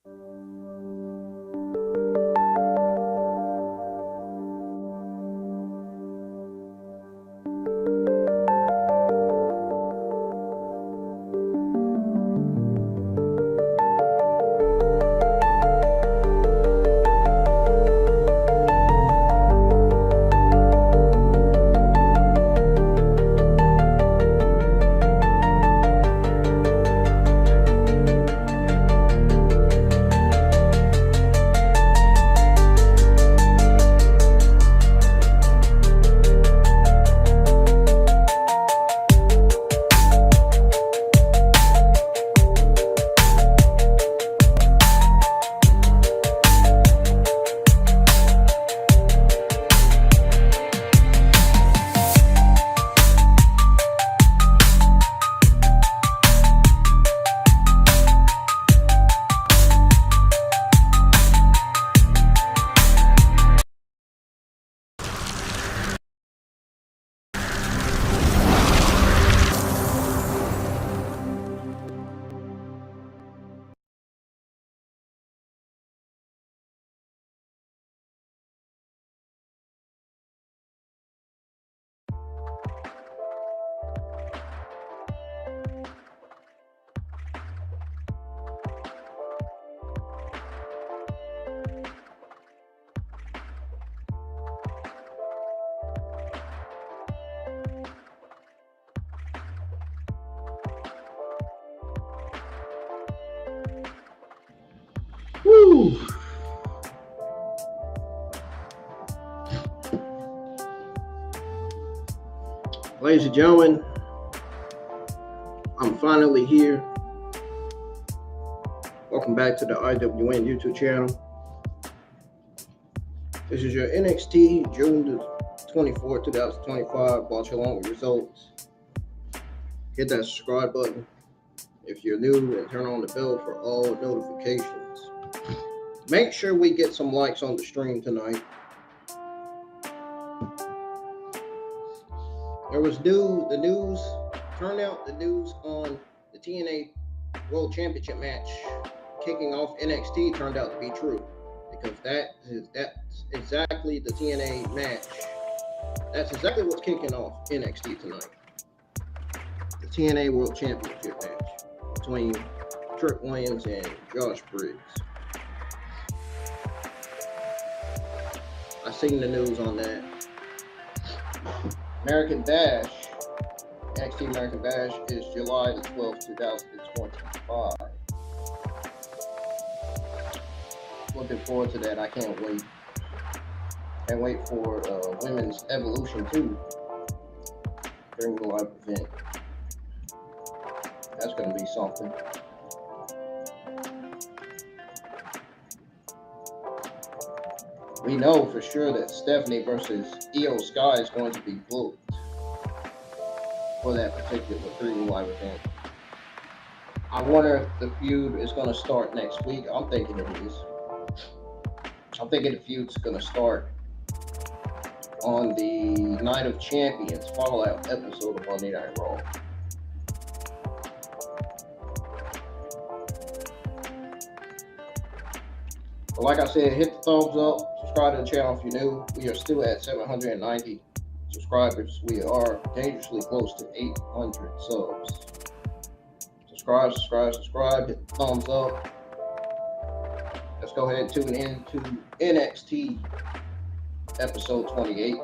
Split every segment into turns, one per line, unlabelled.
Woo! Ladies and gentlemen, I'm finally here. Welcome back to the IWN YouTube channel. This is your NXT June 24, 2025 watch along with results. Hit that subscribe button if you're new and turn on the bell for all notifications. Make sure we get some likes on the stream tonight. There was the news on the TNA World Championship match kicking off NXT turned out to be true, because that's exactly the TNA match. That's exactly what's kicking off NXT tonight. The TNA World Championship match between Trick Williams and Josh Briggs. I seen the news on that. American Bash, NXT American Bash is July the 12th, 2025. Looking forward to that. I can't wait. Can't wait for Women's Evolution 2 during the live event. That's going to be something. We know for sure that Stephanie versus Io Sky is going to be booked for that particular 3 live event. I wonder if the feud is going to start next week. I'm thinking it is. I'm thinking the feud's going to start on the Night of Champions Fallout episode of Monday Night Raw. But like I said, hit the thumbs up. Subscribe to the channel if you're new. We are still at 790 subscribers. We are dangerously close to 800 subs. Subscribe. Hit the thumbs up. Let's go ahead and tune in to NXT episode 28. You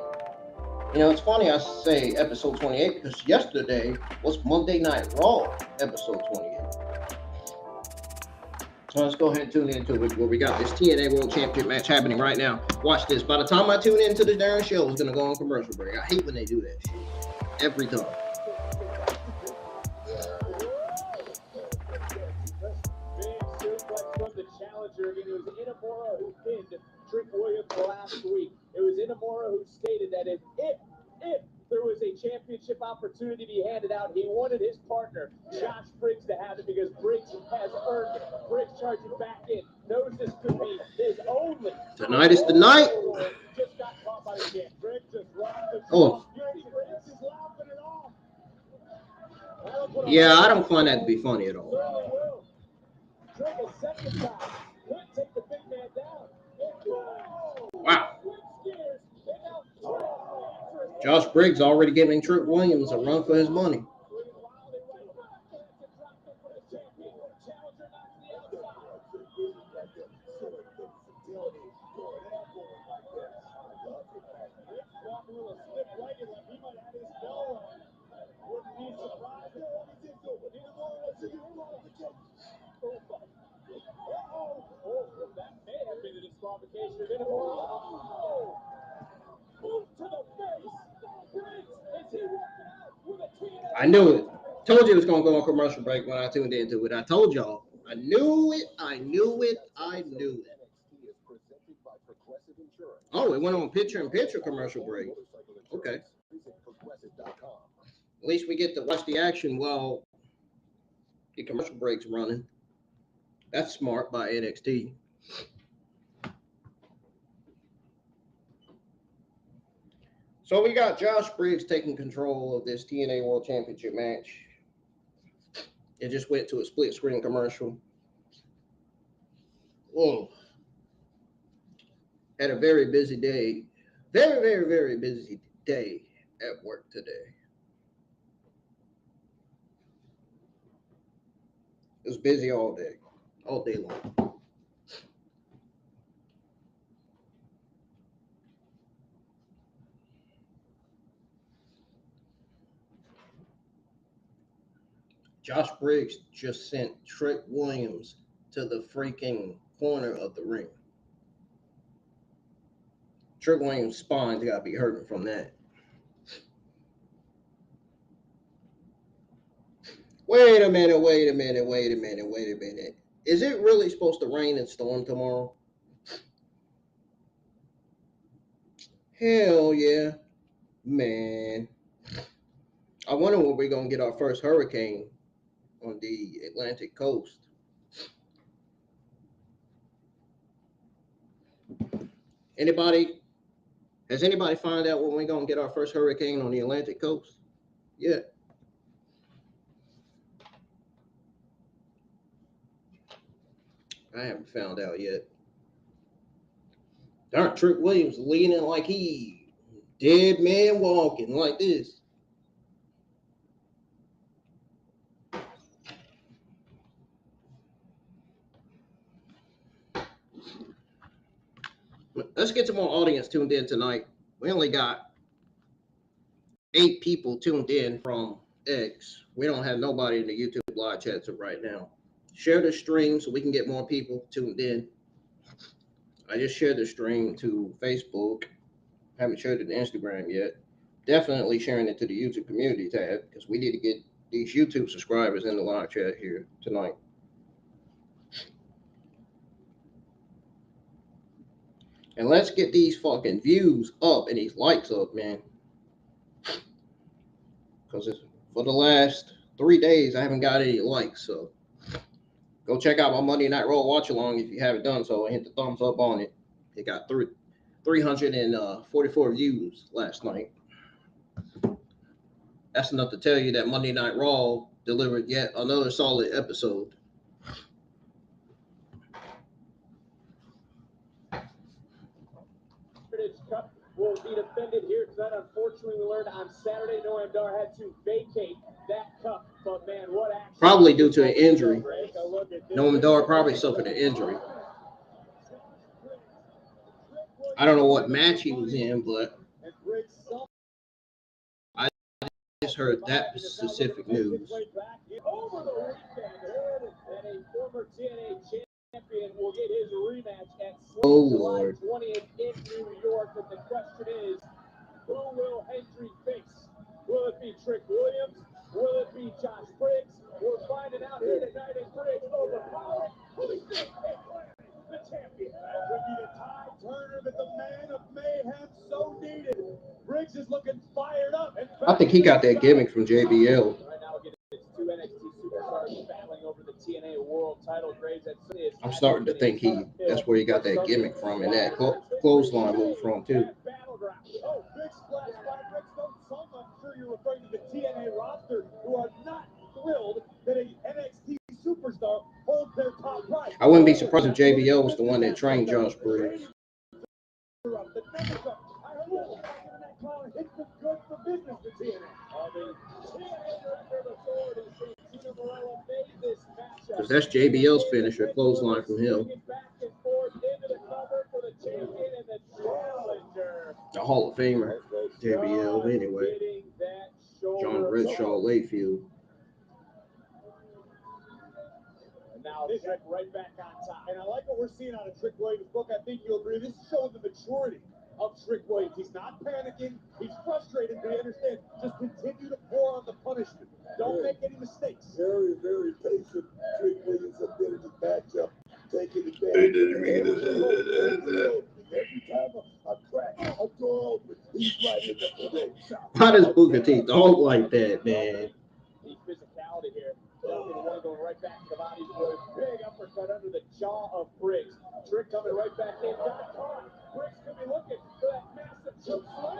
know, it's funny I say episode 28 because yesterday was Monday Night Raw episode 28. So let's go ahead and tune into it where we got this TNA World Championship match happening right now. Watch this. By the time I tune into the darn show, it's going to go on commercial break. I hate when they do that shit. Every time.
From the challenger, it was Inamura who pinned Trick Williams last week. It was Inamura who stated that if there was a championship opportunity to be handed out, he wanted his partner, Josh Briggs, to have it because Briggs has earned it. Briggs charging back in, knows this could be his only.
Tonight is the night.
Just got caught by the champ. Briggs just lost the
Oh.
Briggs is laughing it off.
Yeah, I don't find that to be funny at all.
Trick a second time.
Josh Briggs already giving Trick Williams a run for his money. I knew it. Told you it was going to go on commercial break when I tuned into it. I told y'all. I knew it. I knew it. I knew it. Oh, it went on picture-in-picture commercial break. Okay. At least we get to watch the action while the commercial break's running. That's smart by NXT. So we got Josh Briggs taking control of this TNA World Championship match. It just went to a split screen commercial. Whoa. Had a very busy day. Very, very, very busy day at work today. It was busy all day long. Josh Briggs just sent Trick Williams to the freaking corner of the ring. Trick Williams' spine's got to be hurting from that. Wait a minute. Is it really supposed to rain and storm tomorrow? Hell yeah. Man. I wonder when we're going to get our first hurricane on the Atlantic coast. Has anybody found out when we're going to get our first hurricane on the Atlantic coast? Yeah. I haven't found out yet. Darn, Trick Williams leaning like he dead man walking like this. Let's get some more audience tuned in tonight. We only got 8 people tuned in from X. We don't have nobody in the YouTube live chat right now. Share the stream so we can get more people tuned in. I just shared the stream to Facebook. Haven't shared it to Instagram yet. Definitely sharing it to the YouTube community tab because we need to get these YouTube subscribers in the live chat here tonight. And let's get these fucking views up and these likes up, man. Because for the last 3 days, I haven't got any likes. So go check out my Monday Night Raw watch along if you haven't done so and hit the thumbs up on it. It got 344 views last night. That's enough to tell you that Monday Night Raw delivered yet another solid episode.
Cup will be defended here tonight. Unfortunately, we learned on Saturday Noam Dar had to vacate that cup. But man, what action!
Probably due to an injury. Noam Dar probably suffered an injury. I don't know what match he was in, but I just heard that specific news.
Over the weekend, and a former TNA champion will get his rematch at July 20th in New York. And the question is, who will Hendry face? Will it be Trick Williams? Will it be Josh Briggs? We're finding out here tonight as Briggs overpowered. The champion. That would be the tide turner that the man of mayhem so needed. Briggs is looking fired up.
I think he got that gimmick from JBL.
Right now, we're getting 2 NXT superstars battling over the TNA World title. Graves,
I'm starting to think that's where he got that gimmick from, and that clothesline move from too.
Oh, big splash by Briggs. Some, I'm sure you're referring to the TNA roster, who are not thrilled that an NXT superstar holds their top prize.
I wouldn't be surprised if JBL was the one that trained Josh Briggs.
Power hits the good for business to TNA. The TNA Director of Authority says Tina Morella made this matchup.
Because that's JBL's finisher, clothesline from him.
Back and forth into the cover for the champion and the challenger.
The Hall of Famer, JBL, anyway. John Bradshaw, Layfield.
And now Trick right back on top. And I like what we're seeing out of Trick Williams' book. I think you'll agree. This is showing the maturity of Trick Williams. He's not panicking. He's frustrated, but he understands. Just continue to pour on the punishment. Don't make any mistakes.
Very, very patient. Trick Williams has been in this matchup, taking advantage. Every time I crack a door open, he's right in the throat.
Why does Booker T talk like that, man?
Deep physicality here. The one going right back to the body for a big uppercut under the jaw of Briggs. Trick coming right back in. Got caught. Briggs could be looking for that massive choke slam.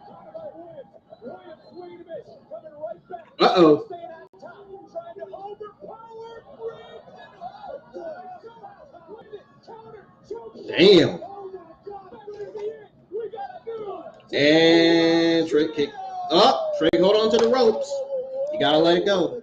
Caught by Williams. Williams swinging a miss. Coming right back.
Uh-oh.
Staying on top. Trying to overpower Briggs. Counter. Choke.
Damn.
Oh my God. That could be it. We got a new.
And Trick kick. Oh, Trick, hold on to the ropes. You gotta let it go.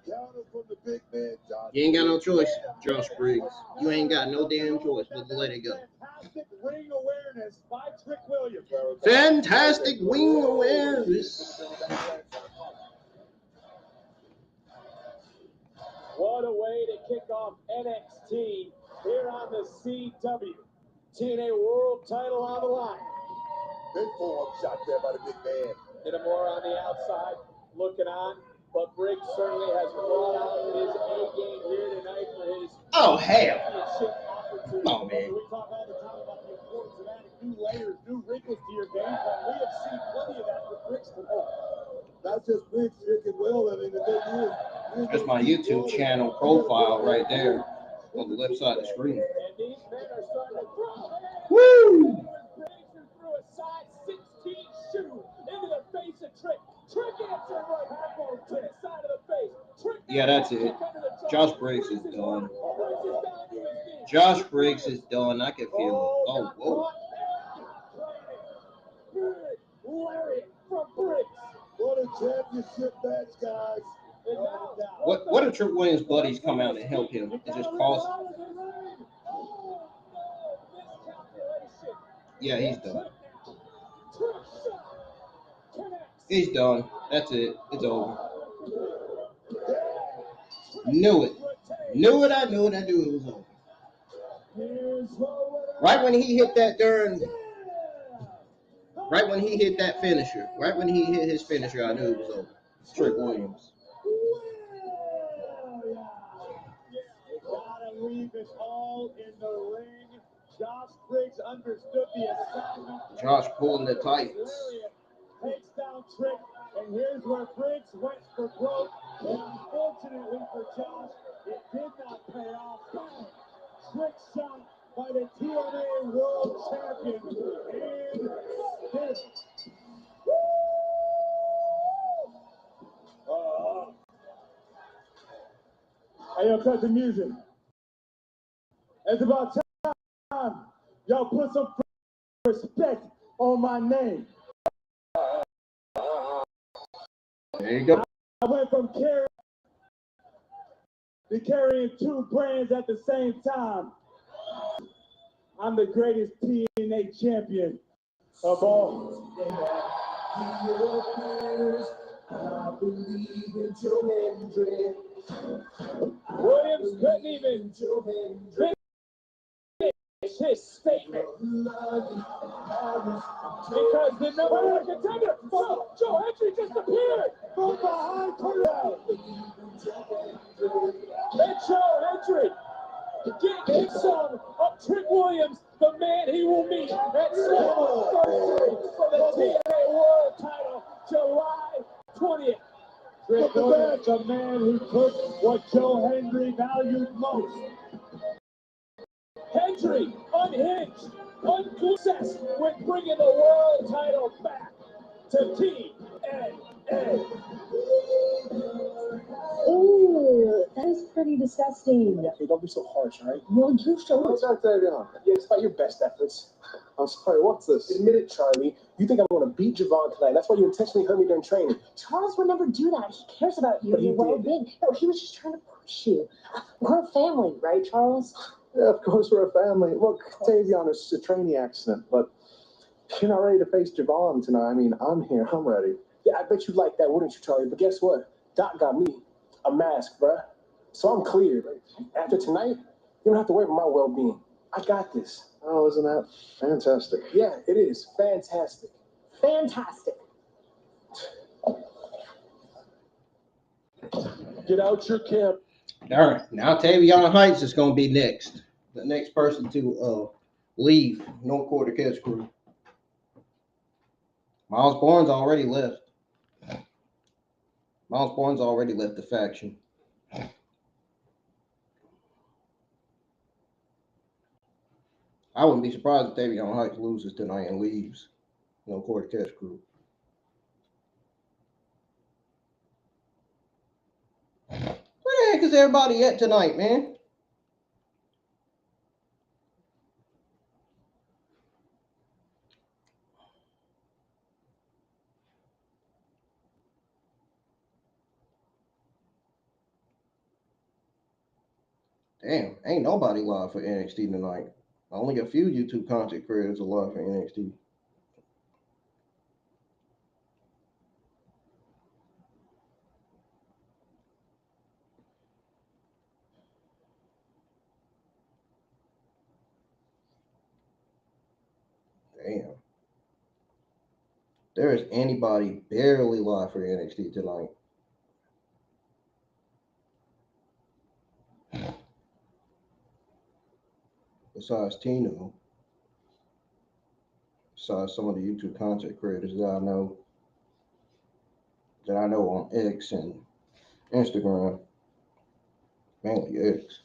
You ain't got no choice, Josh Briggs. You ain't got no damn choice but to let it go.
Fantastic ring awareness by Trick Williams.
Fantastic wing awareness.
What a way to kick off NXT here on the CW. TNA World title on the line.
Big form shot there by the big man.
Inamura on the outside, looking on. But Briggs certainly has brought out his A-game here tonight for his
Oh, hell.
championship opportunity.
Oh, man.
We talk all the time about the importance of adding new layers, new wrinkles to your game plan. We have seen plenty of that with Briggs tonight.
Not just Briggs, Trick and Will. I mean, the thing is,
That's my YouTube channel profile right there on the left side of the screen.
And these men are starting to throw.
Woo!
Briggs threw a size 16 shoe into the face of Trick. Trick answered right elbow to the side of the face. Trick
Yeah, that's it. Josh Briggs is done. Josh Briggs is done. I can feel it. Oh, whoa.
Lariat from Briggs.
what a championship match, guys.
What if Trick Williams' buddies come out and help him? It just costs. Yeah, he's done. He's done. That's it. It's over. Knew it. Knew it. I knew it. I knew it was over. Right when he hit that right when he hit that finisher, right when he hit his finisher, I knew it was over. Trick Williams.
You gotta leave it all in the ring. Josh Briggs understood the assignment.
Josh pulling the tights.
Takes down Trick, and here's where Briggs went for broke. And unfortunately for Josh, it did not pay off. Trick shot by the TNA World Champion. And hey, yo, cut the music. It's about time y'all put some respect on my name.
There you go.
I went from carrying two brands at the same time. I'm the greatest TNA champion of all. Williams couldn't even finish his statement because the number one contender, Joe Hendry, just appeared from behind corral. And Joe Hendry getting his son of Trick Williams, the man he will meet at SummerSlam for the TNA World title, July 20th. Trick Williams, the man who took what Joe Hendry valued most. Hendry, unhinged, unpossessed with bringing the world title back to TNA.
Ooh, that is pretty disgusting.
Okay, don't be so harsh, all right?
Well, you show us.
Yeah, it's about your best efforts.
I'm sorry, what's this? Admit it, Charlie. You think I'm going to beat Javon tonight. That's why you intentionally hurt me during training.
Charles would never do that. He cares about you
But
and
he
your well-being. No, he was just trying to push you. We're a family, right, Charles?
Yeah, of course we're a family. Look, Tavion, it's a training accident, but you're not ready to face Javon tonight. I mean, I'm here. I'm ready. Yeah, I bet you'd like that, wouldn't you, Charlie? But guess what? Doc got me a mask, bruh. So I'm clear. After tonight, you don't have to worry about my well-being. I got this. Oh, isn't that fantastic? Yeah, it is. Fantastic.
Fantastic.
Get out your camp.
All right, now Tavion Heights is going to be next. The next person to leave No Quarter Catch Crew. Miles Bourne's already left. Miles Bourne's already left the faction. I wouldn't be surprised if Tavion Heights loses tonight and leaves No Quarter Catch Crew. Where the heck is everybody at tonight, man? Damn, ain't nobody live for NXT tonight. Only a few YouTube content creators are live for NXT. Damn. There is anybody barely live for NXT tonight. Besides Tino. Besides some of the YouTube content creators that I know on X and Instagram. Mainly X.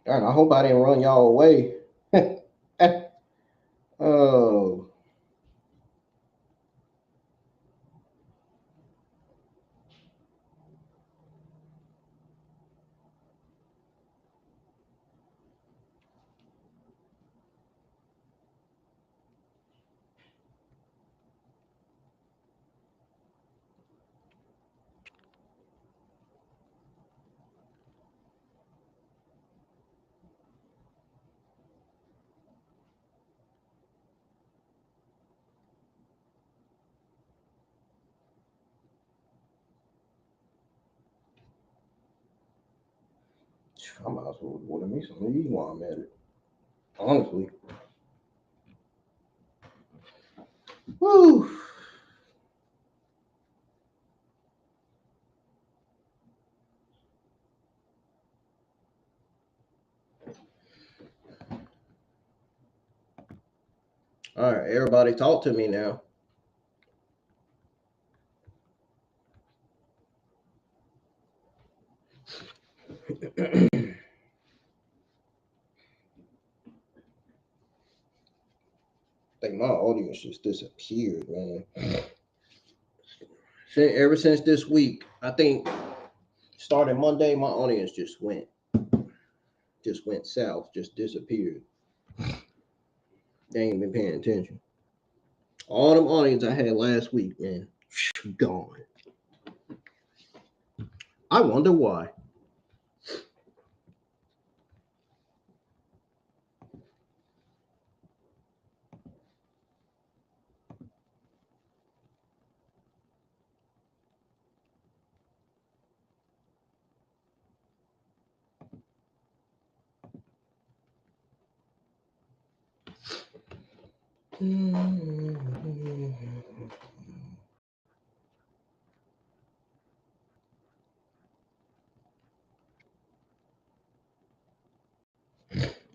Darn, I hope I didn't run y'all away. Oh. I might as well order me some of these while I'm at it. Honestly. Woo. All right, everybody talk to me now. I think my audience just disappeared, man. Ever since this week, I think starting Monday, my audience just went south, just disappeared. They ain't been paying attention. All them audience I had last week, man, gone. I wonder why.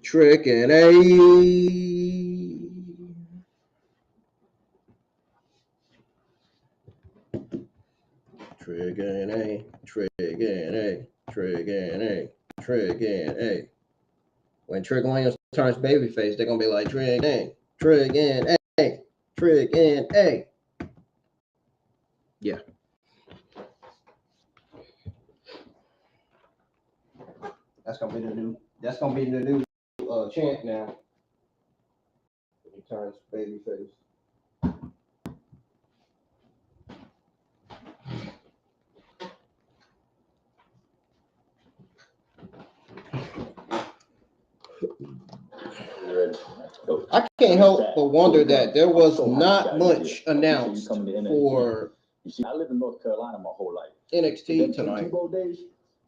Trick and A. Trick and A. Trick and A. Trick and A. Trick and A. When Trick Williams turns babyface, they're gonna be like Trick and A. Trick and A. Trig and A. Yeah. That's gonna be the new chant now. He turns babyface. I can't help but wonder that there was not much announced for
You see, I lived in North Carolina my whole life.
NXT tonight.
Tebow days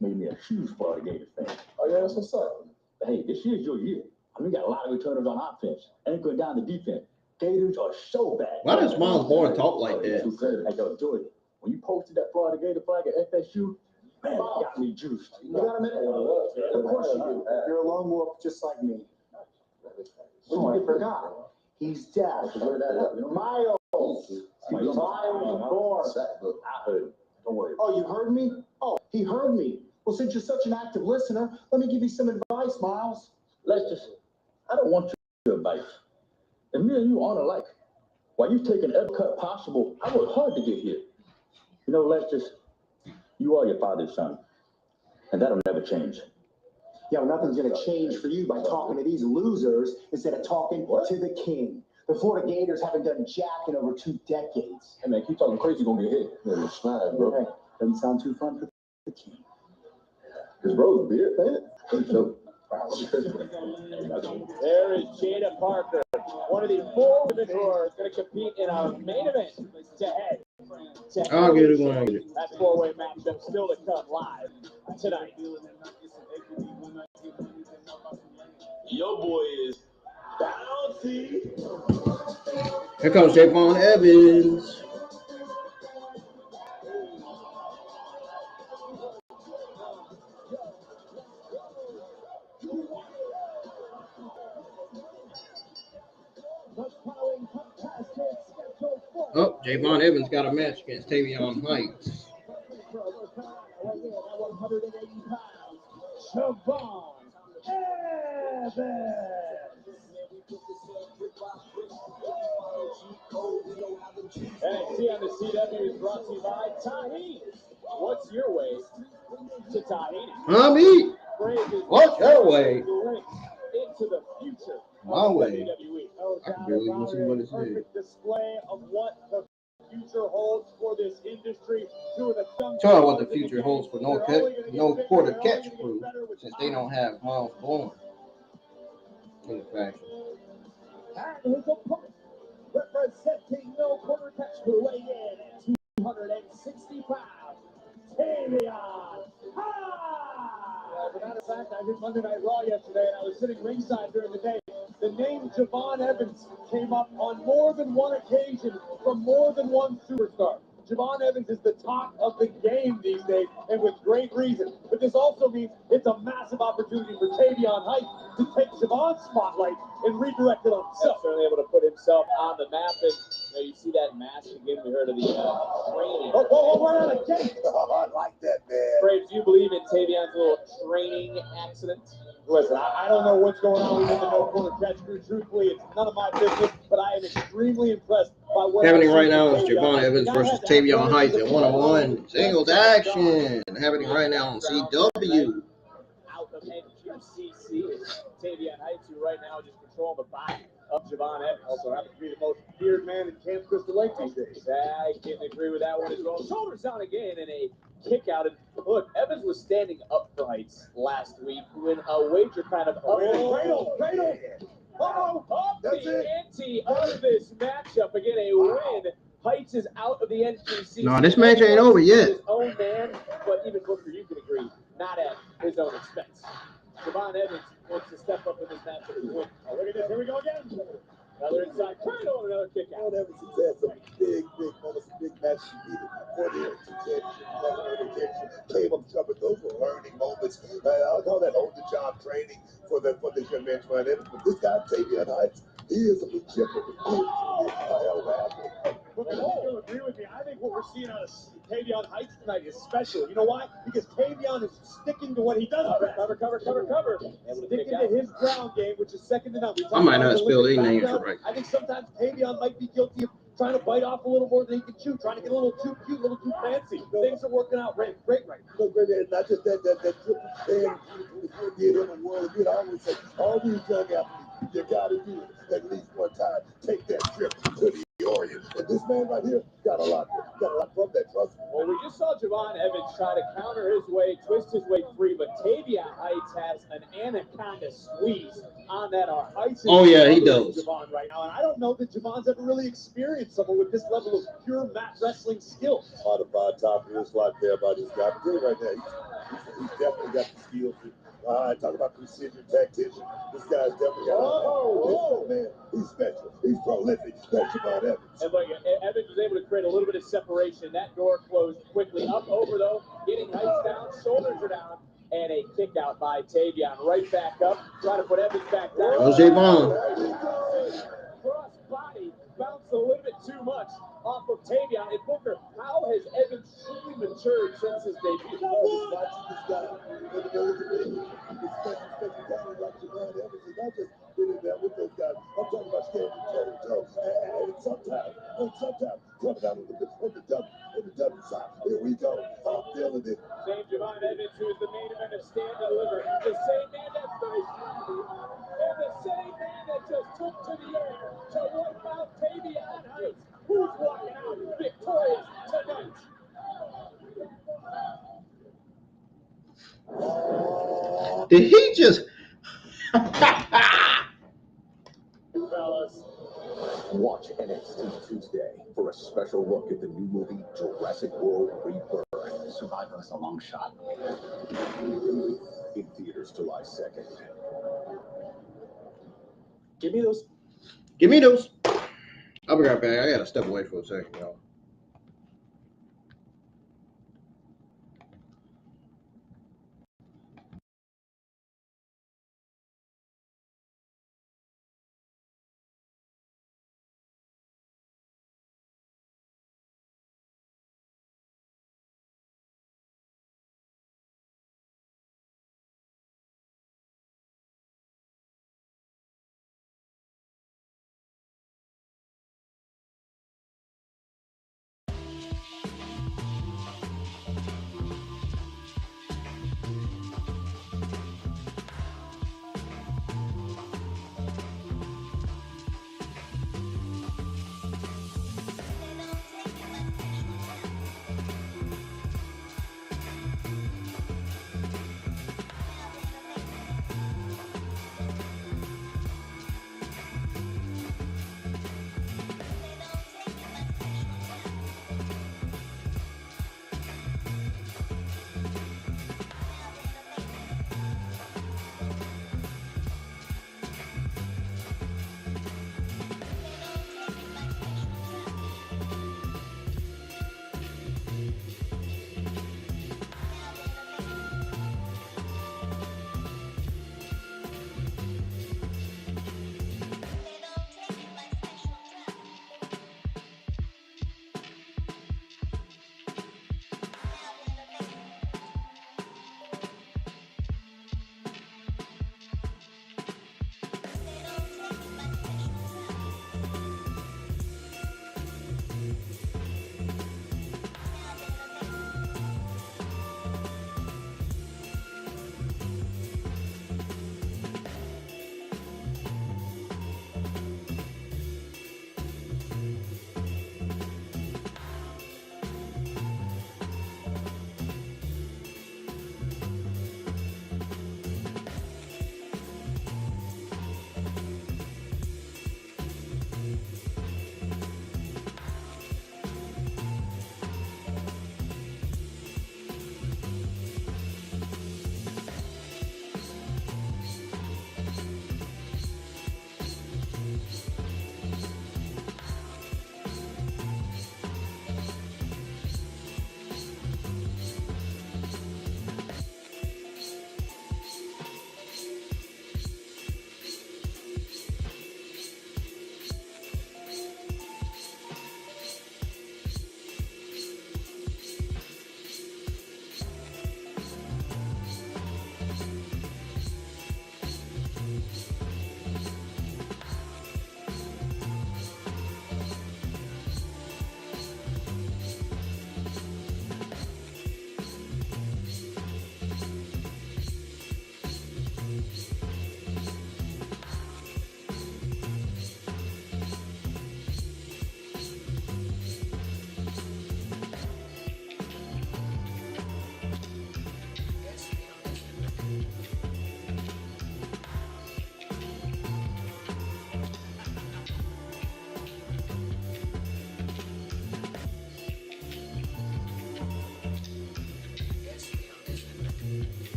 made me a huge part of Gators fan.
Oh, yeah, that's what's up.
Hey, this year's your year. I mean, we got a lot of returners on offense, anchoring down the defense. Gators are so bad.
Why does Miles Bourne talk like that?
Hey, yo, Jordynne, when you posted that Florida Gator flag at FSU, man, that got me juiced.
You got a minute? Of course you do. You're a lone wolf just like me. Oh, I forgot. He's deaf. Miles. Miles Bourne.
I heard him. Don't worry.
Oh, you heard me? Oh, he heard me. Well, since you're such an active listener, let me give you some advice, Miles.
Lester, I don't want your advice. And me and you aren't alike. While you've taken every cut possible, I worked hard to get here. You know, Lester, you are your father's son. And that'll never change.
Yeah, well, nothing's going to change for you by talking to these losers instead of talking to the king. The Florida Gators haven't done jack in over 2 decades.
Hey, man, keep talking crazy, you're going to get hit.
Yeah, you're snide, bro.
Hey, doesn't sound too fun for the king.
His bro's a beard fan. So,
There is Jaida Parker, one of the 4 women who are going to compete in our main event to head.
I'll get it when I get it.
That 4-way matchup still to come live tonight.
your boy is bouncy.
Here comes Javon Evans. Oh, Javon Evans got a match against Tavion Heights.
Javon Evans. NXT on the CW is brought to you by Tahini. What's your way to Tahini?
Mommy,
Brave is
what's your way?
glimpse into the future
My
of
way.
WWE.
I can barely even see what it says.
Perfect display of what the future holds for this industry. Two of the young
Tell her what the future holds for no quarter catch crew, since they don't have Miles Bourne in the faction.
And his opponent, representing no quarter catch crew, weighing in at 260 pounds, Tavion Heights. As a matter of fact, I did Monday Night Raw yesterday, and I was sitting ringside during the day. The name Javon Evans came up on more than one occasion from more than one superstar. Javon Evans is the talk of the game these days, and with great reason. But this also means it's a massive opportunity for Tavion Heights to take Javon's spotlight and redirect it on himself. Certainly able to put himself on the map, and you see that mask again. We heard of the training. We're out of gate.
I like that, man.
Braves, do you believe in Tavion's little training accident? Listen, I don't know what's going on within the no corner catch crew. Truthfully, it's none of my business, but I am extremely impressed by what
Happening right now is Javon Evans versus Tavion Heights in one-on-one singles action. Happening right now on CW.
Out of NQCC is Tavion Heights, who right now just control the body of Javon Evans. Also happens to be the most feared man in Camp Crystal Lake these days. I can agree with that one as well. Shoulders down again in a kick out. And look, Evans was standing up for Heights last week when a wager kind of cradle. Up
That's
the
it.
ante of this matchup. Again, a win. Heights is out of the NQCC.
No, this match ain't over yet.
His own man, but even Booker, you can agree, not at his own expense. Javon Evans wants to step up in this match and win. Oh, look at this. Here we go again. Another inside cradle and another kick out.
Evans has had some big moments, big matches he needed for the championship. Came up tough, those were learning moments. I'll call that on the job training for this young man, Javon Evans. But this guy, Tavion Heights, he is a legit.
But I don't agree with me. I think what we're seeing out of Tavion Heights tonight is special. You know why? Because Tavion is sticking to what he does best. Cover. Sticking to his ground game, which is second to none.
I might not spell their names right.
I think sometimes Tavion might be guilty of trying to bite off a little more than he can chew, trying to get a little too cute, a little too fancy. Things are working out great right now.
No, great, and not just that triple stand get him a world. I always say, all these young athletes, you gotta do it at least one time. Take that trip to the Orient. And this man right here got a lot from that, trust me.
Well, we just saw Javon Evans try to counter his way, twist his way free, but Tavion Heights has an anaconda squeeze on that arm.
Oh, yeah, he does.
Javon right now, and I don't know that Javon's ever really experienced someone with this level of pure mat wrestling skill.
Modified top of this lot there by this guy. But right now, he's definitely got the skills. Talk about precision tactician. This guy's definitely got man, he's special. He's prolific. That's Javon Evans.
And look, Evans was able to create a little bit of separation. That door closed quickly. Up over, though, getting Heights down, shoulders are down, and a kick out by Tavion. Right back up, trying to put Evans back down.
Well, Javon.
Cross body bounced a little bit too much off of Tavion. And Booker, how has Evans truly matured since his debut?
Watching this guy, special talent like Javon Evans, and not just getting there with those guys. I'm talking about standing toe to toe, and sometimes coming out on the W side. Here we go. I'm feeling it.
Same Javon Evans, who is the main event of Stand Deliver, the same man that faced and the same man that just took to the air to wipe out Tavion Heights, who's walking out victorious tonight.
Did he just?
Fellas.
Watch NXT Tuesday for a special look at the new movie Jurassic World Rebirth. Survival is a long shot. In theaters July 2nd.
Give me those. I'll be right back. I gotta step away for a second, y'all.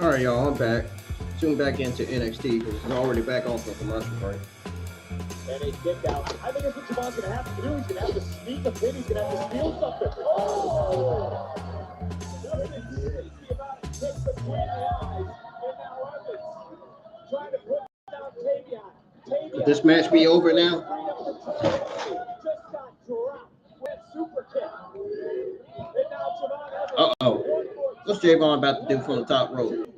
All right, y'all, I'm back. Tune back into NXT because we're already back off the commercial break.
And a kick out. I think that's what Javon's going to have to do. He's going to have to sneak a pin. He's going to have to steal something. Oh! Nothing crazy about it. Takes between the eyes. And now Evans trying to put down Tavion.
Could this match be over now?
Just got dropped with super kick. And now Javon Evans.
Uh-oh. What's Javon about to do from the top rope?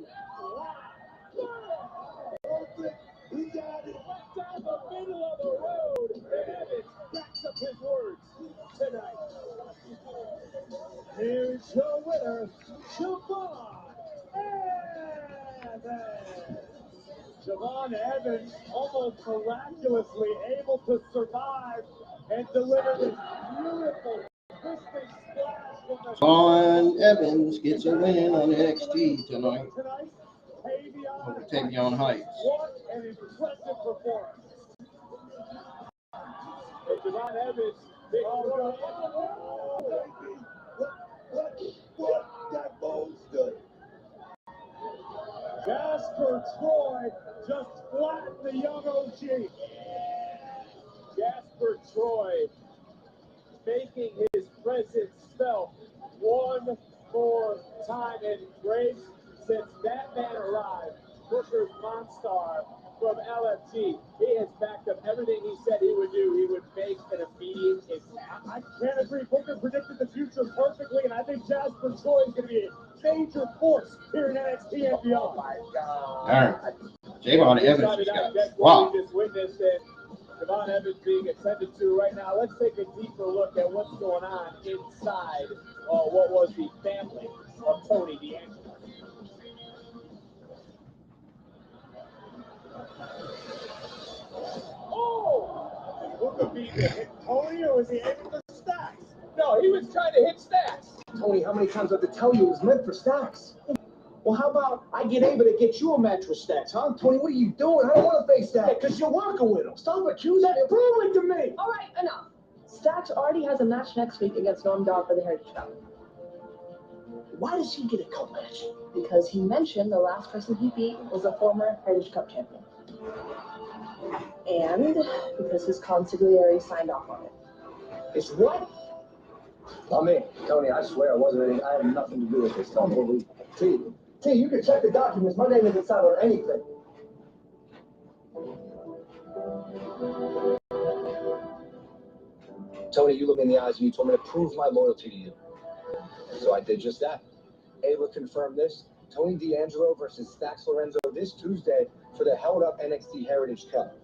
He got it down the middle of the road. And Evans backs up his words tonight. Here's your winner, Javon Evans. Javon Evans almost miraculously able to survive and deliver this beautiful twisting splash from the
Javon Evans gets a win on NXT tonight over Tavion Heights.
What an impressive performance. And Javon Evans, big
What that monster?
Jasper Troy just flattened the young OG. Jasper Troy making his presence felt one more time. And Grace, since that man arrived, Booker's Monstar from LFG, he has backed up everything he said he would do. He would make an immediate impact. I can't agree. Booker predicted the future perfectly, and I think Jasper Troy is going to be a major force here in NXT and beyond. Oh my God.
All right. Javon Evans just got rocked.
We just witnessed it. Javon Evans being attended to right now. Let's take a deeper look at what's going on inside what was the family of Tony D'Angelo. Oh! Booker beat to hit Tony, or was he aiming for Stacks? No, he was trying to hit Stacks.
Tony, how many times do I have to tell you it was meant for Stacks? Well, how about I get able to get you a match with Stacks, huh? Tony, what are you doing? I don't want to face that because you're working with him. Stop accusing him. Prove it to me.
All right, enough. Stacks already has a match next week against Norm Dog for the Heritage Cup.
Why does he get a cup match?
Because he mentioned the last person he beat was a former Heritage Cup champion. And because his consigliere signed off on it.
It's what? I mean, Tony, I swear I had nothing to do with this. Don't believe it. T, you can check the documents. My name isn't signed on anything. Tony, you looked me in the eyes and you told me to prove my loyalty to you. So I did just that. Able to confirm this, Tony D'Angelo versus Stacks Lorenzo this Tuesday for the held-up NXT Heritage Cup.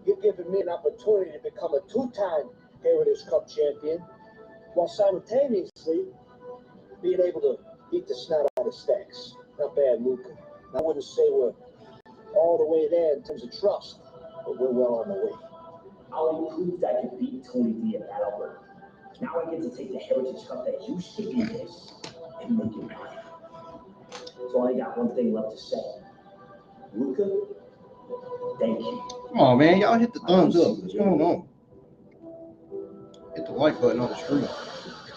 You're giving me an opportunity to become a two-time Heritage Cup champion, while simultaneously being able to beat the snot out of Stacks. Not bad, Luca. I wouldn't say we're all the way there in terms of trust, but we're well on the way.
I'll prove that I can beat Tony D at Albert. Now I get to take the Heritage Cup that you should be this and make it mine. So I got one thing left to say. Luca, thank you.
Come on, man. Y'all hit the thumbs up. What's going on? Hit the like button on the screen.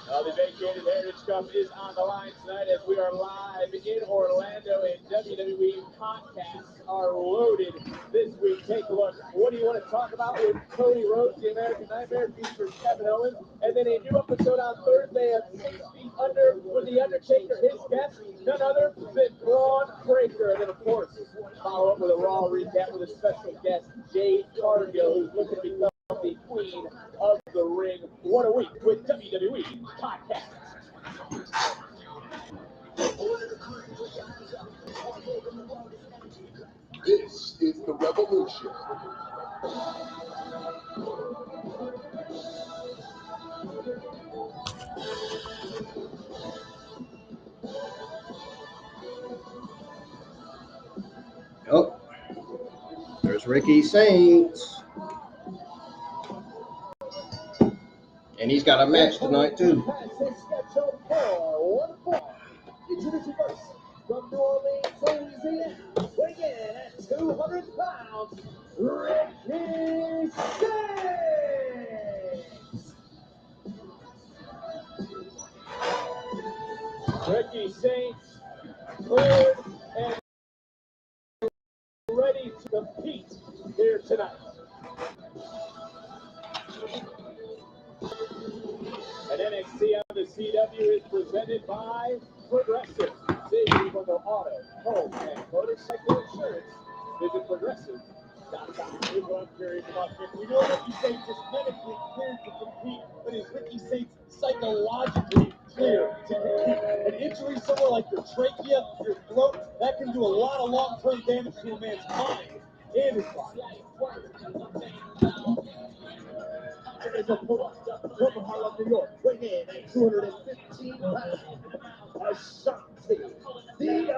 The vacated Heritage Cup is on the line tonight as we are live in Orlando and WWE podcasts are loaded this week. Take a look. What do you want to talk about with Cody Rhodes, the American Nightmare, features Kevin Owens, and then a new episode on Thursday of 6 Feet Under with The Undertaker, his guest, none other than Braun Breaker. And then, of course, follow up with a Raw recap with a special guest, Jaida Parker, who's looking to become the queen of the ring. What a week with WWE Podcast.
This is the revolution.
Oh, there's Ricky Saints. And he's got a match tonight, too.
Introducing first, from New Orleans, Louisiana, weighing in at 200 pounds, Ricky Saints. Ricky Saints cleared and by Progressive. Savings on their auto, home, and motorcycle insurance. Visit Progressive.com.
Here's what I'm curious about, Nick. We know Ricky Saints is medically cleared to compete, but is Ricky Saints psychologically clear to compete? An injury somewhere like your trachea, your throat, that can do a lot of long-term damage to a man's mind and his body. It's a pull-up from Harlem, New York. Weighing in at 215 pounds. Ashanti, the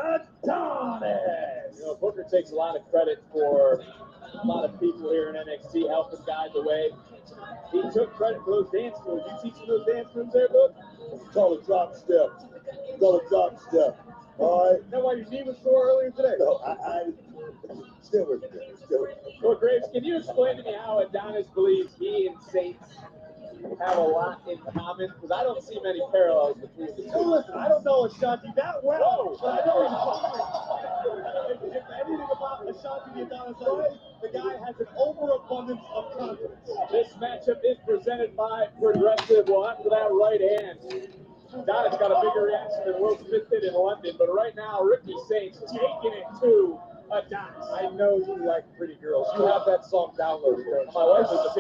Adonis.
You know, Booker takes a lot of credit for a lot of people here in NXT helping guide the way. He took credit for those dance moves. You teaching those dance moves there, Book?
Call it drop step. Call it drop step. All right.
Is that why your knee was sore earlier today?
No, I still with you. Still with you.
Well, Graves, can you explain to me how Adonis believes he and Saints have a lot in common? Because I don't see many parallels between the two.
So listen, I don't know Ashanti that well, but I know if anything about Ashanti the Adonis, the guy has an overabundance of confidence.
This matchup is presented by Progressive. Well, after that right hand, Adonis got a bigger reaction than Will Smith did in London, but right now, Ricky Saints taking it to Adonis.
I know you like pretty girls. You have that song downloaded.
My wife is a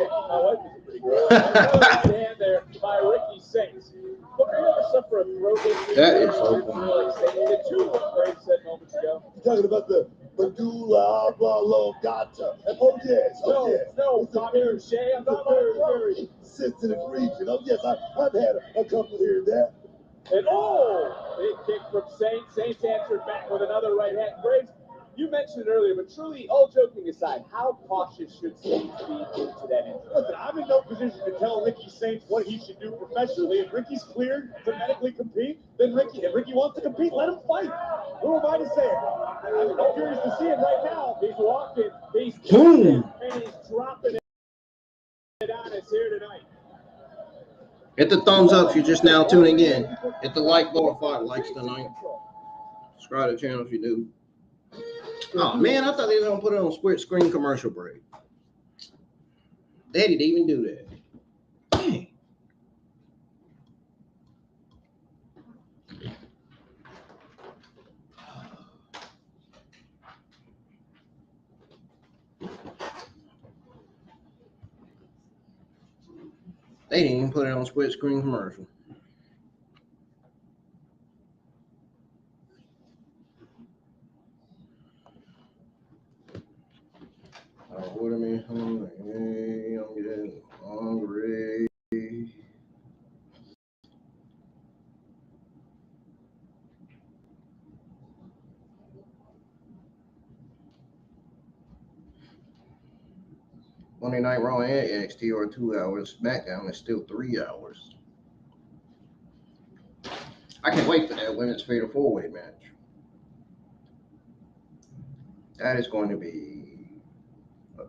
pretty girl. Another right hand there by Ricky Saints. But are you ever suffer a throat injury?
That is so
funny. Like the two what Graves said moments ago.
You're talking about the medulla oblongata. Oh yes, oh yes.
No,
It's a
Bobby
very,
O'Shea. I'm
it's a
talking
very,
about throat.
very sensitive region. Oh yes, I've had a couple here and there.
And big kick from Saints. Saints answered back with another right hand. Graves, you mentioned it earlier, but truly, all joking aside, how cautious should Saints be into that injury?
Listen, I'm in no position to tell Ricky Saints what he should do professionally. If Ricky's cleared to medically compete, then if Ricky wants to compete, let him fight. Who am I to say it? I'm curious to see it right now.
He's walking, he's
Boom.
and he's dropping it on us here tonight.
Hit the thumbs up if you're just now tuning in. Hit the like button, 5 likes tonight. Subscribe to the channel if you're new. Oh man, I thought they were gonna put it on split screen commercial break. They didn't even do that. Dang. They didn't even put it on split screen commercial. What I mean, hey, I'm getting hungry. Monday Night Raw and NXT are 2 hours. SmackDown is still 3 hours. I can't wait for that women's fatal 4-way match. That is going to be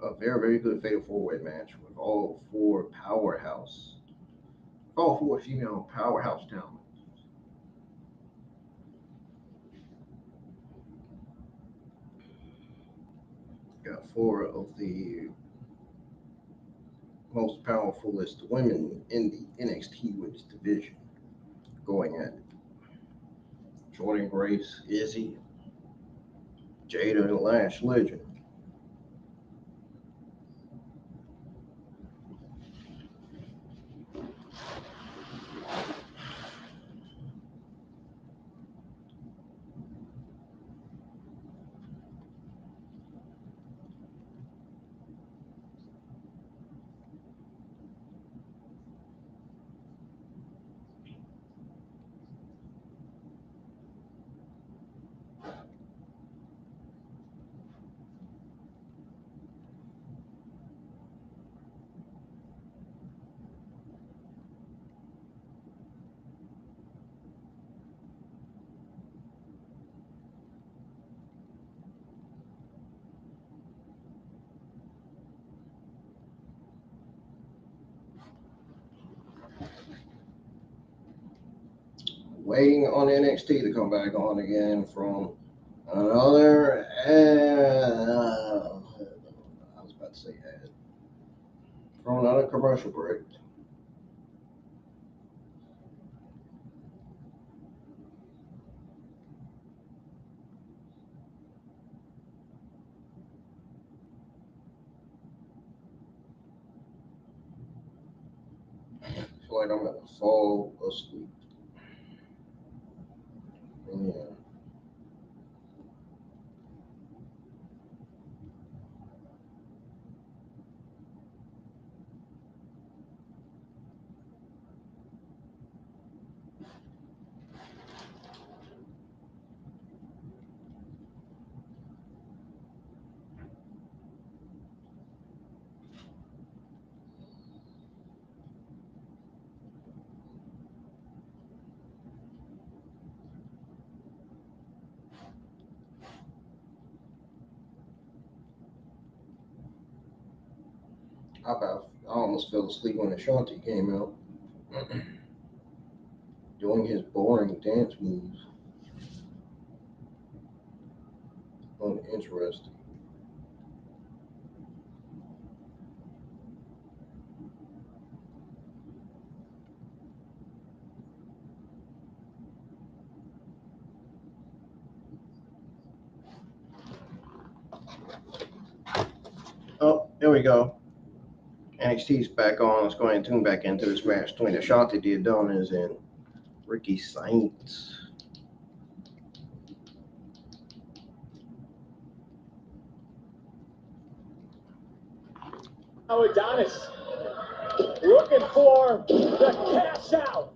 a very, very good fatal 4-way match with all four female powerhouse talent. Got 4 of the most powerfulest women in the NXT women's division going at it. Jordynne Grace, Izzi, Jaida, and Lash Legend. Waiting on NXT to come back on again from another from another commercial break. like I'm gonna fall asleep. Yeah. I almost fell asleep when Ashanti came out, doing his boring dance moves. Uninteresting. Oh, there we go. NXT's back on. Let's go ahead and tune back into this match between Ashanti the Adonis and Ricky Saints.
Now Adonis looking for the cash out.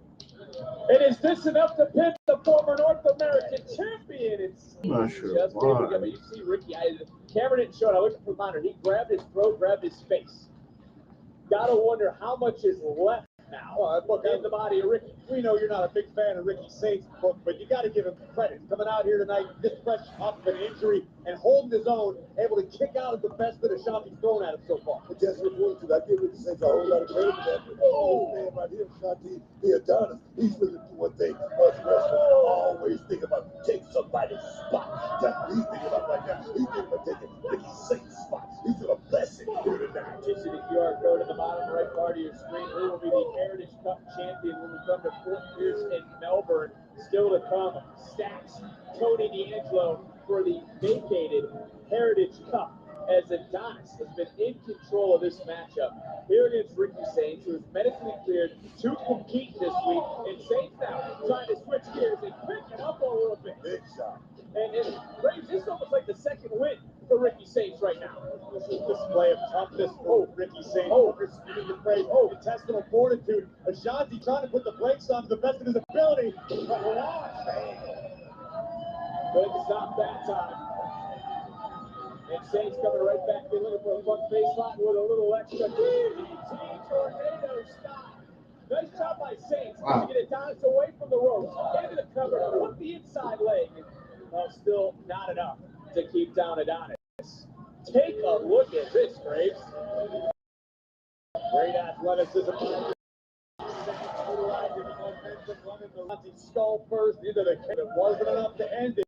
And is this enough to pin the former North American champion? It's
I'm not sure
just
why.
but you see Ricky, Cameron didn't show it. I looked at the monitor. He grabbed his throat, grabbed his face. Gotta wonder how much is left now look, in the body of Ricky.
We know you're not a big fan of Ricky Saints, but you got to give him credit. Coming out here tonight, this fresh off of an injury and holding his own, able to kick out at the best that Ashanti's thrown at him so far. But just what you I give Ricky Saints a whole lot of credit for that. Oh, man, right here, Ashanti, the Adonis, he's looking for one thing. Us wrestlers always think about taking somebody's spot. That's what he's thinking about right now. He's thinking about taking Ricky Saints' spot. He's going to bless it here tonight.
You see the QR code in the bottom right part of your screen. Who will be the Heritage Cup champion when we come to Fort Pierce in Melbourne? Still to come, Stacks, Tony D'Angelo for the vacated Heritage Cup, as Adonis has been in control of this matchup here against Ricky Saints, who is medically cleared to compete this week. And Saints now trying to switch gears and pick it up a little bit.
Big shot.
And Graves, this is almost like the second win for Ricky Saints right now.
This is display of toughness. Oh, Ricky Saints. Oh, speaking the phrase. Oh, intestinal fortitude. Ashanti trying to put the brakes on to the best of his ability. But launch.
Couldn't stop that time. And Saints coming right back. They're looking for a front face slot with a little extra DDT tornado stop. Nice job by Saints to get Adonis away from the ropes, into the cover, put the inside leg. Well, still not enough to keep down Adonis. Take a look at this, Graves.
Great athleticism. Utilizing the momentum, running the Nazi skull first into the kick. It wasn't enough to end it.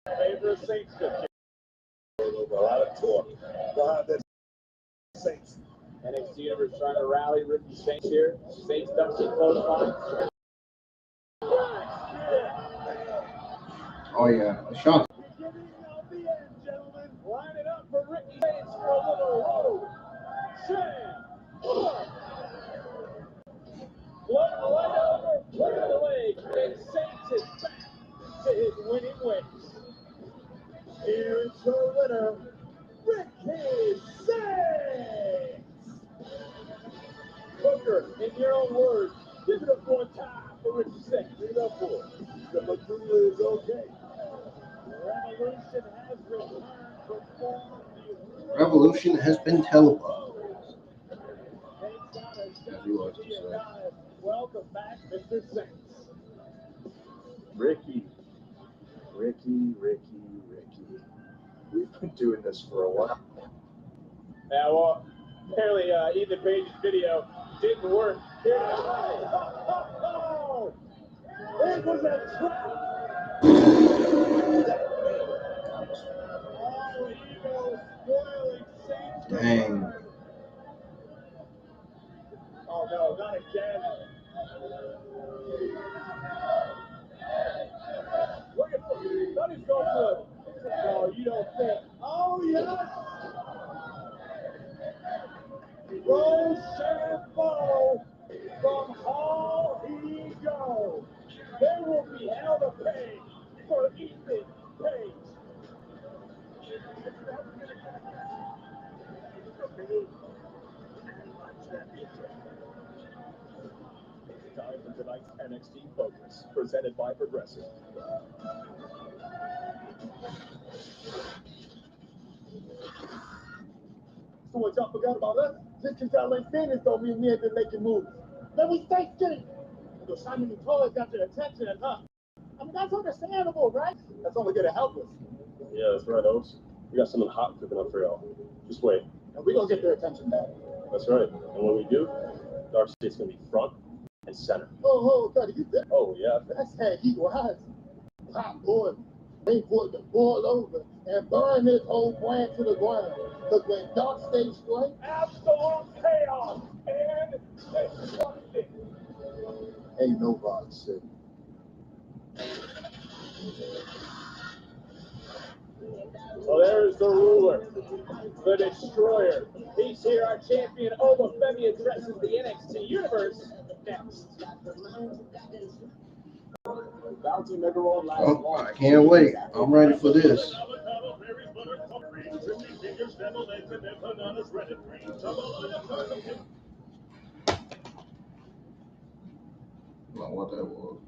Favor of Saints. A lot of torque behind that Saints.
NXT Universe trying to rally Ricky Saints here. Saints ducks in close line.
Oh yeah, Ashanti.
Beginning of the end, gentlemen. Line it up for Ricky Saints for a little road. Sham. Float right over, put the leg, and Saints is back to his winning ways.
Here's your winner, Ricky Saints.
Booker, in your own words, give it up one time for Ricky Saints.
Give it up for him. The Madula is okay.
Revolution has been televised.
Welcome back, Mr. Saints.
Ricky. We've been doing this for a while.
Now, apparently, Ethan Page's video didn't work. Here it was a trap.
Dang.
Oh no, not again. Look at him. That is so good. Oh, you don't think.
Oh, yes! Rochambeau
Time for tonight's NXT Focus, presented by Progressive.
So what y'all forgot about us? Just because y'all ain't seen this don't mean we ain't been making moves. Let me stay skinny. The shining new toys got your attention, huh? I mean, that's understandable, right? That's only gonna help us.
Yeah, that's right, Oaks. We got something hot cooking up for y'all. Just wait.
And we gonna get their attention back.
That's right. And when we do, Dark State's gonna be front and center.
Oh, buddy, you there?
Oh, yeah.
That's how he was. Hot boy. They put the boil over and burn this whole brand to the ground. Because when Dark State strikes,
Absolute chaos and destruction.
ain't nobody safe.
Well, there's the ruler, the destroyer. He's here, our champion, Obafemi, addresses the NXT Universe next.
Bounty never on last
Oh,
long.
I can't wait. I'm ready for this. I don't know what that was.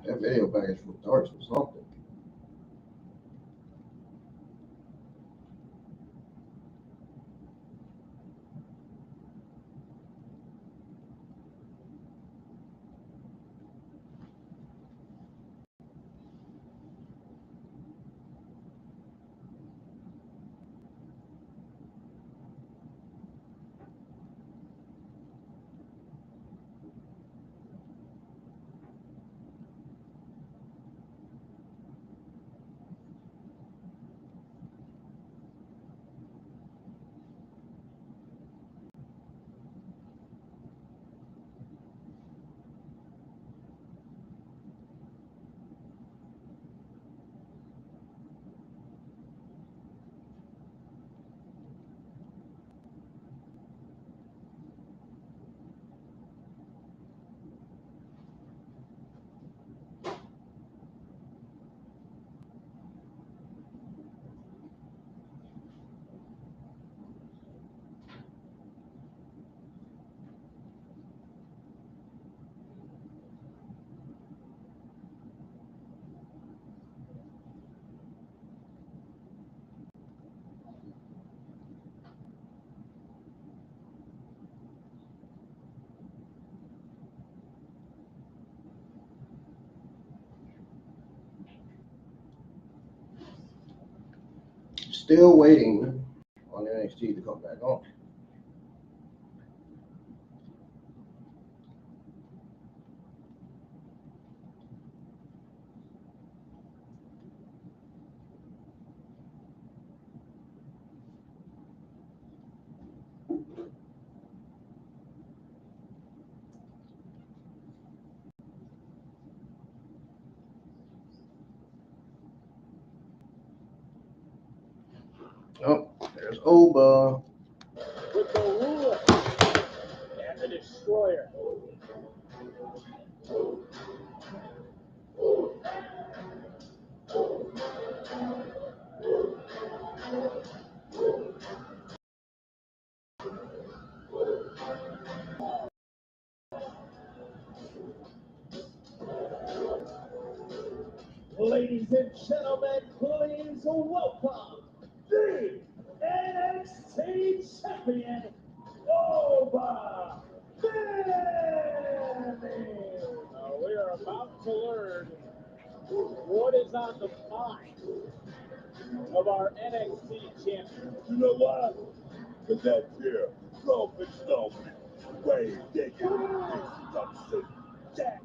That video package from Darts or something. Still waiting on NXT to come back on. Oh, there's Oba.
With the ruler and the destroyer. Ladies and gentlemen, please welcome the NXT champion, Over we are about to learn what is on the mind of our NXT champion.
You know what? Because that here, Roman Strowman, way digging, introduction, Jack.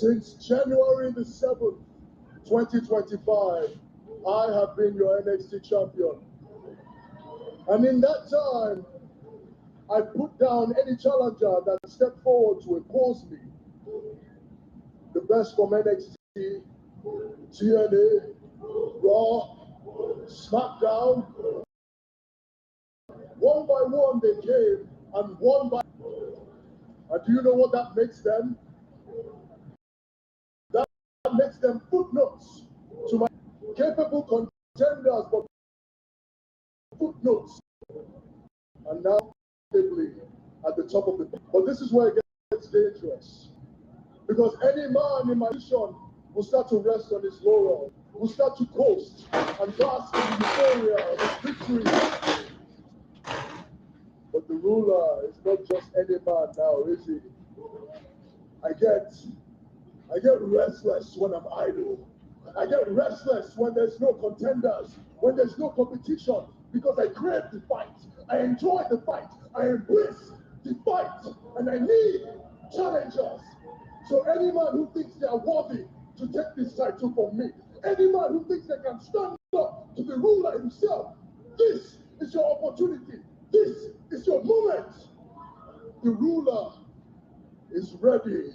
Since January the 7th, 2025, I have been your NXT champion. And in that time, I put down any challenger that stepped forward to oppose me. The best from NXT, TNA, Raw, SmackDown. One by one they came, and one by... And do you know what that makes them? That makes them footnotes to my capable contenders, but footnotes. And now, at the top of the... But this is where it gets dangerous. Because any man in my position will start to rest on his laurel, will start to coast and bask in the euphoria of his victory. But the ruler is not just any man now, is he? I get restless when I'm idle. I get restless when there's no contenders, when there's no competition, because I crave the fight. I enjoy the fight. I embrace the fight. And I need challengers. So any man who thinks they are worthy to take this title from me, any man who thinks they can stand up to the ruler himself, this is your opportunity. This is your moment. The ruler is ready.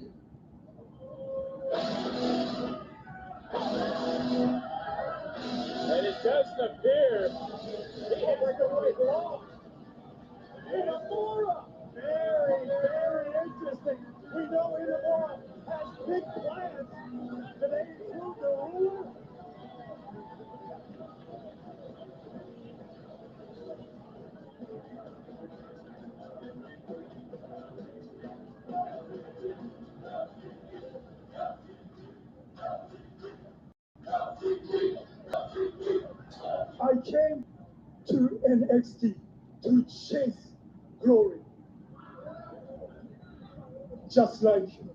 And it doesn't appear he had like a right long. Inamura! Very, very interesting. We know Inamura has big plans. Do they include the ruler?
I came to NXT to chase glory. Just like you.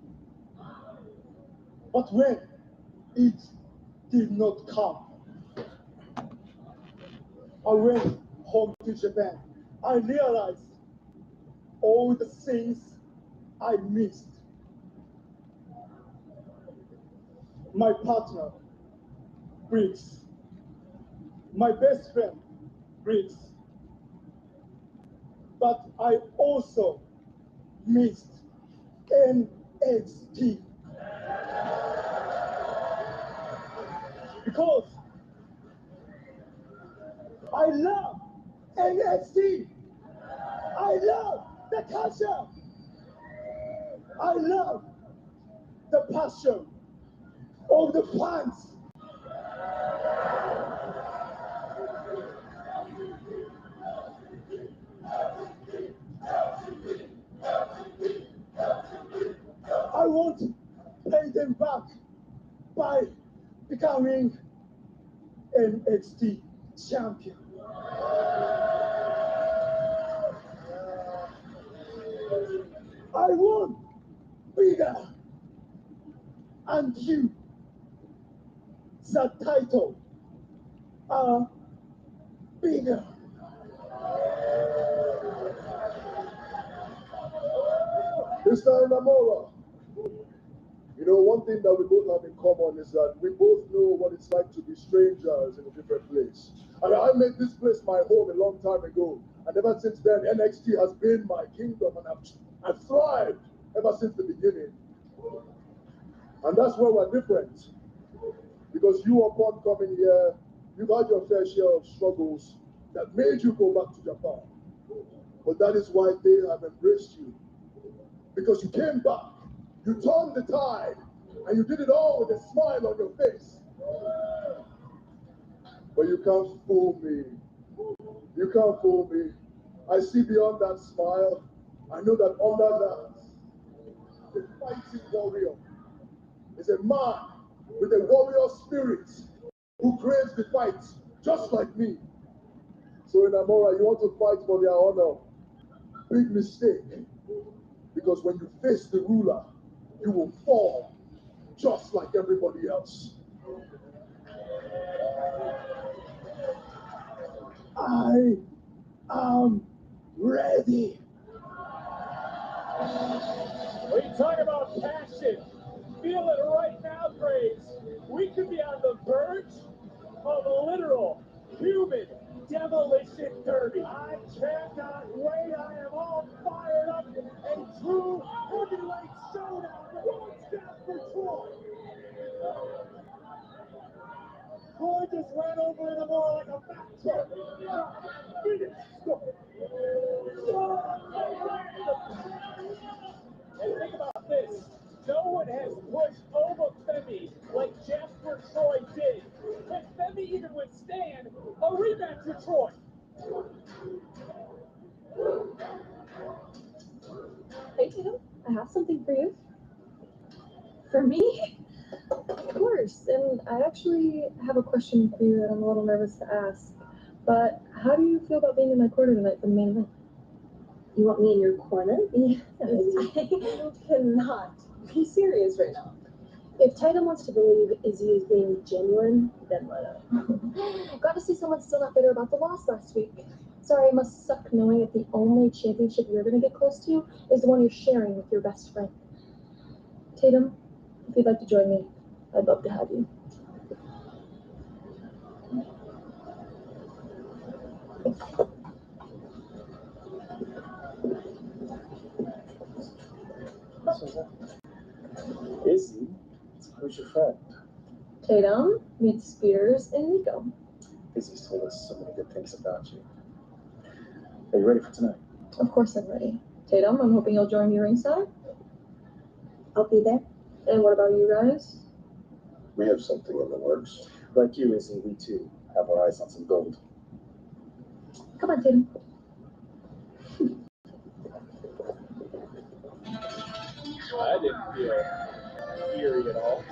But when it did not come, I went home to Japan. I realized all the things I missed. My partner, Briggs. My best friend, Briggs. But I also missed NXT. Because I love NXT. I love the culture. I love the passion of the fans. I want to pay them back by becoming NXT champion. I want bigger, and you, the title, are bigger. Mr. Inamura, you know, one thing that we both have in common is that we both know what it's like to be strangers in a different place. I mean, I made this place my home a long time ago, and ever since then, NXT has been my kingdom, and I've thrived ever since the beginning. And that's where we're different. Because you, upon coming here, you've had your fair share of struggles that made you go back to Japan. But that is why they have embraced you. Because you came back, you turned the tide, and you did it all with a smile on your face. But you can't fool me. You can't fool me. I see beyond that smile. I know that under that, the fighting warrior is a man with a warrior spirit who craves the fight, just like me. So in Amora, you want to fight for their honor. Big mistake. Because when you face the ruler, you will fall, just like everybody else. I am ready.
When you talk about passion, feel it right now, Grace. We could be on the verge of a literal human demolition derby. I cannot wait. I am all fired up. A true heavyweight showdown. One step for Troy. Troy just ran over in the more like a back truck. Finish. And think about this. No one has pushed over Femi like Jasper Troy did. Can Femi even withstand a rematch with Troy?
Hey, Tatum, I have something for you. For me? Of course. And I actually have a question for you that I'm a little nervous to ask. But how do you feel about being in my corner tonight for the main event?
You want me in your corner?
Yes, I cannot be serious right now.
If Tatum wants to believe Izzy is being genuine, then let her.
Got to see someone still not bitter about the loss last week. Sorry, it must suck knowing that the only championship you're going to get close to is the one you're sharing with your best friend. Tatum, if you'd like to join me, I'd love to have you.
Izzy, who's your friend?
Tatum, meet Spears and Nico.
Izzy's told us so many good things about you. Are you ready for tonight?
Of course I'm ready. Tatum, I'm hoping you'll join me ringside.
I'll be there.
And what about you guys?
We have something in the works. Like you, Izzy, we too have our eyes on some gold.
Come on, Tatum.
I didn't feel eerie at all.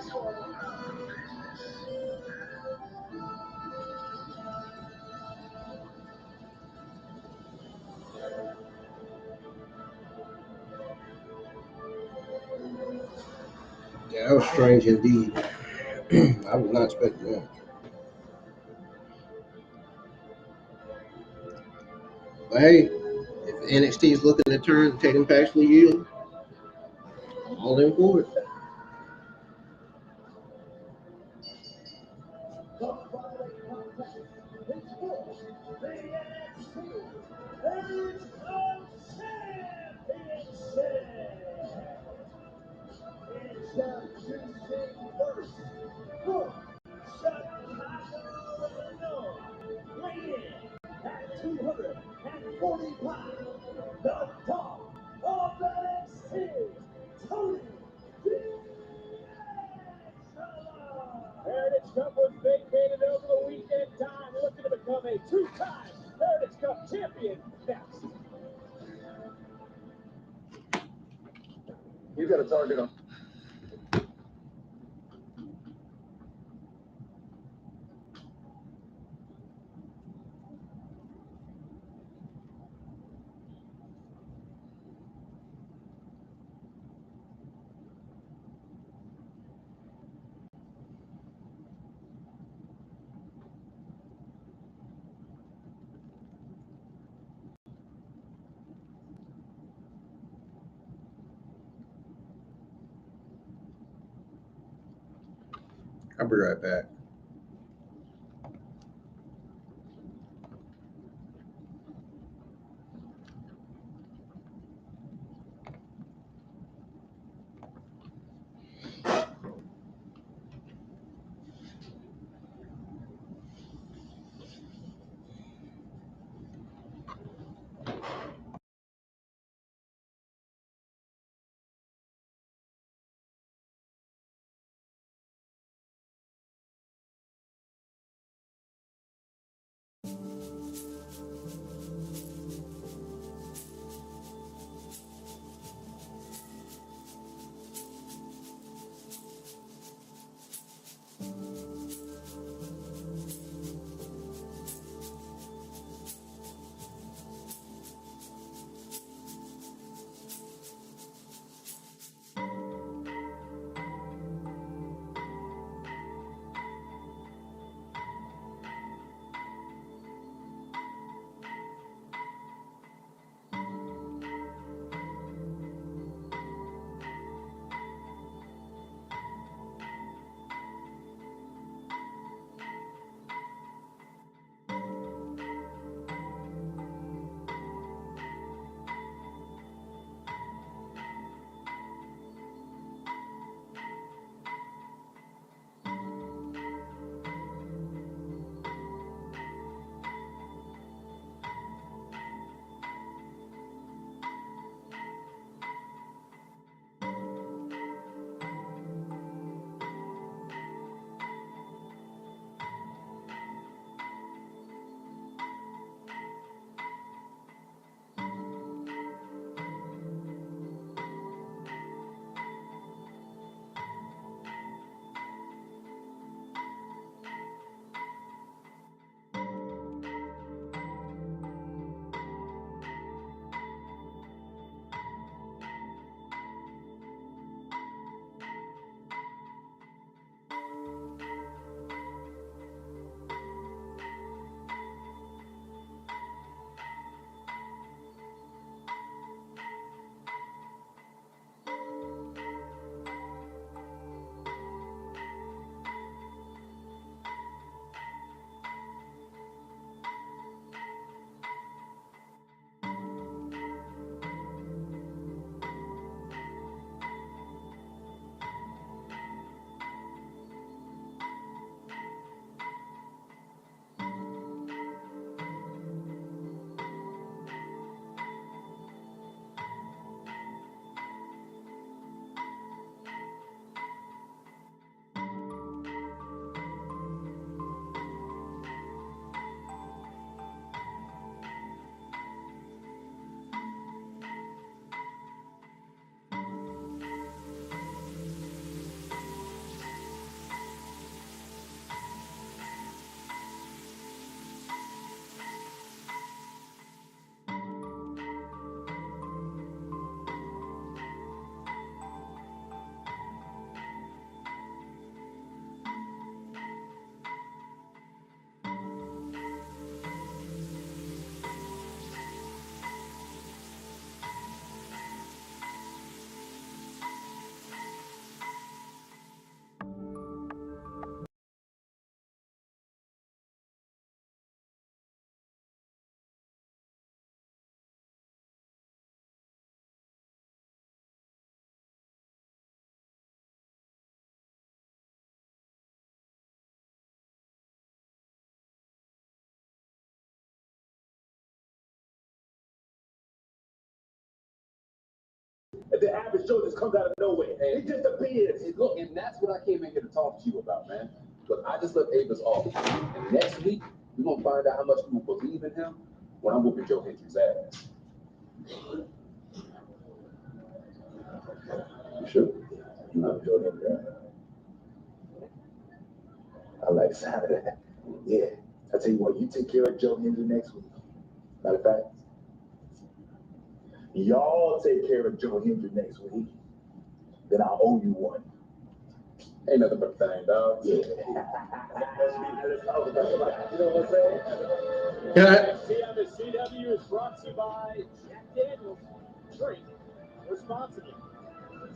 Yeah, that was strange indeed. I was not expecting that. But hey, if NXT is looking to turn Tatum Paxley heel, I'm all in for it.
At 240 pounds, the top of NXT, Tony Heritage Cup was vacated over the weekend time, looking to become a two-time Heritage Cup champion next.
You got a target on.
I'll be right back.
The average Joe just comes out of nowhere. He disappears.
Look, and that's what I came in here to talk to you about, man. Look, I just left Avis off. And next week, we're going to find out how much you will believe in him when I'm whooping Joe Hendry's ass.
You sure? You know Joe Hendry, right? I like the sound of that. Yeah. I tell you what, you take care of Joe Hendry next week. Matter of fact, y'all take care of Joe Hendry next week. Then I'll owe you one.
Ain't nothing but a thing, dog.
Yeah. You know what I'm saying?
NXT on the CW is brought to you by Jack Daniels. Drink responsibly.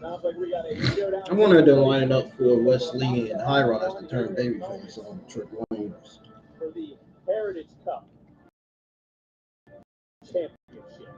Sounds like we got a showdown.
I wanted to line it up for Wesley and High Rise to turn babyface on Trick Williams.
For the Heritage Cup Championship.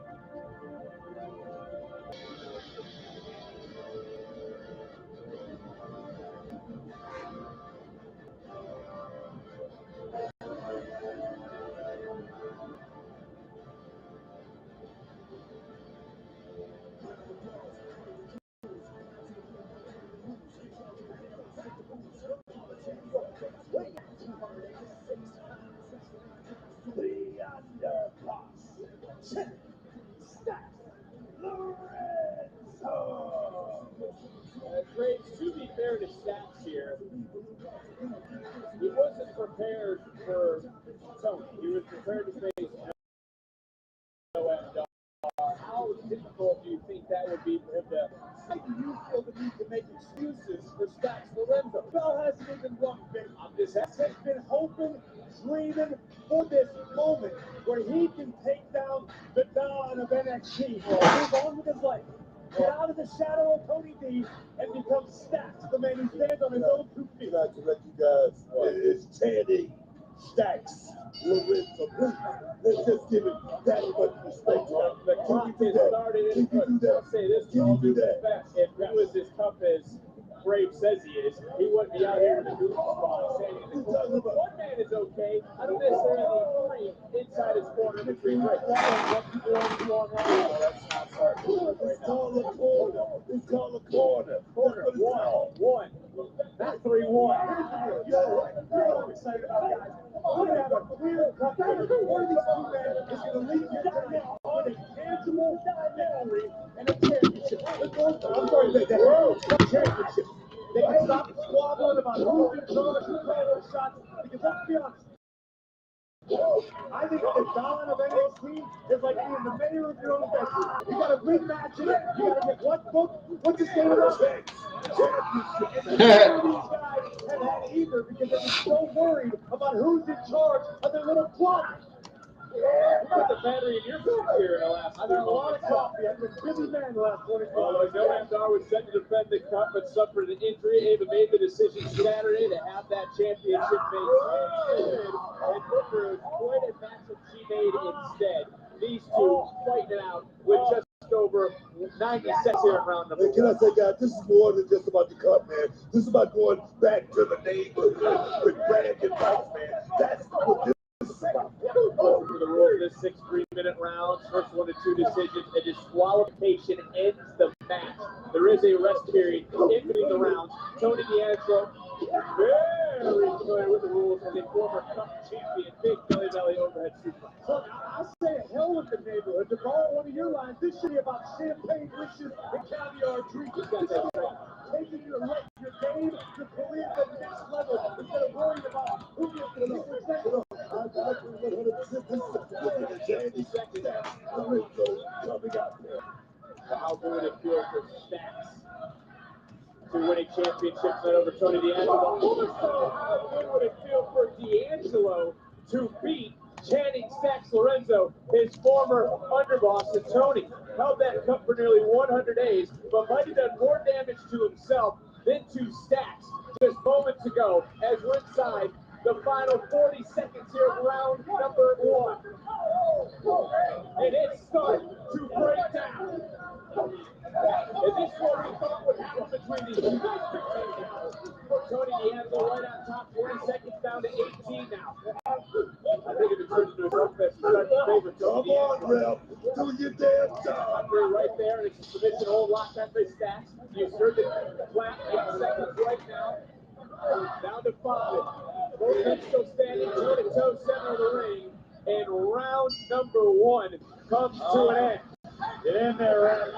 Grace, to be fair to Stacks here, he wasn't prepared for Tony. He was prepared to face no. How difficult do you think that would be for him to?
How do you feel the need to make excuses for Stacks Lorenzo? Bell hasn't even run big. Stacks has been hoping, dreaming for this moment where he can take down the Don of NXT, move on with his life, get out of the shadow of Tony D, and become Stacks, the man who stands on his own 2 feet. I'd like to let you guys, it's TNA, Stacks, Lorenzo. Let's just give it that much respect.
The clock has started. I'll say this:
Can you do that?
if he was as tough as Brave says he is, he wouldn't be out here in the neutral spot saying anything. One man is okay. I don't necessarily agree inside his corner between Brave.
It's called a corner. It's called a corner.
Corner. One. Not 3-1.
Yo, I'm excited about it, guys. We're going to have a clear cut. One of these two men is going to leave here tonight on a tangible victory and a championship. I'm sorry, the World Championship. They can stop squabbling about who's in charge, who's calling those shots, because let's be honest. I think the Don of NXT is like being the mayor of your own country. You got to win matches. You got to get what book? What's his name? Championship. And none of these guys have had either because they've been so worried about who's in charge of their little club.
You got the battery in your back here in the last.
I've had a lot of coffee. I've been a busy man the last 24 hours.
Noam was set to defend the cup but suffered an injury. Ava made the decision Saturday to have that championship maintained. And Booker, quite a matchup she made instead. These two fighting it out with just over 90 seconds here in round number 1.
Can I say, guys, this is more than just about the cup, man. This is about going back to the neighborhood with Brad and Rice, man. That's what this is about.
For the rule of this 6 3-minute rounds, first 1 to 2 decisions, a disqualification ends the match. There is a rest period in between the rounds. Tony D'Angelo, very familiar with the rules as a former cup champion, big belly overhead suplex.
Look, I say hell with the neighborhood. To borrow one of your lines, this should be about champagne wishes and caviar treats. Taking your game, your career to the next level instead of worrying about who you're going to represent. I'm 100% coming out there.
How good would it feel for Stacks to win a championship tonight over Tony D'Angelo? Also, how good would it feel for D'Angelo to beat Channing Stacks Lorenzo, his former underboss, and Tony held that cup for nearly 100 days, but might have done more damage to himself than to Stacks just moments ago as we're inside the final 40 seconds here of round number 1. And it started to break down. And this is what we thought would happen between these two guys. Tony D'Angelo right on top, 40 seconds down to 18 now. I think if it turns into a slugfest, you start to favor Tony D'Angelo.
Do your damn job.
Right there, and it's a submission hold lock that by Stacks. You serve the flat 8 seconds right now. Down to 5. Both men still standing toe to toe, center of the ring. And round number 1 comes to an end. Get in there, Red.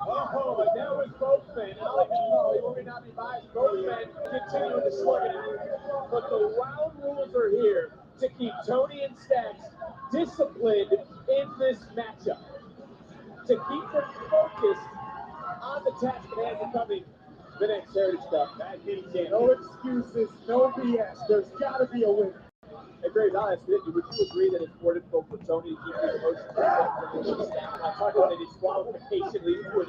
Oh, but that was both men. Ali Nicole, you may not be biased. Both men continue to slug it out. But the round rules are here to keep Tony and Stacks disciplined in this matchup. To keep them focused on the task at hand becoming the next Heritage Cup.
No excuses, no BS. There's got to be a winner.
Hey, Grace, I'll ask you, would you agree that it's more difficult for Tony to keep his emotions than Stacks? I'm talking about a disqualification leading to an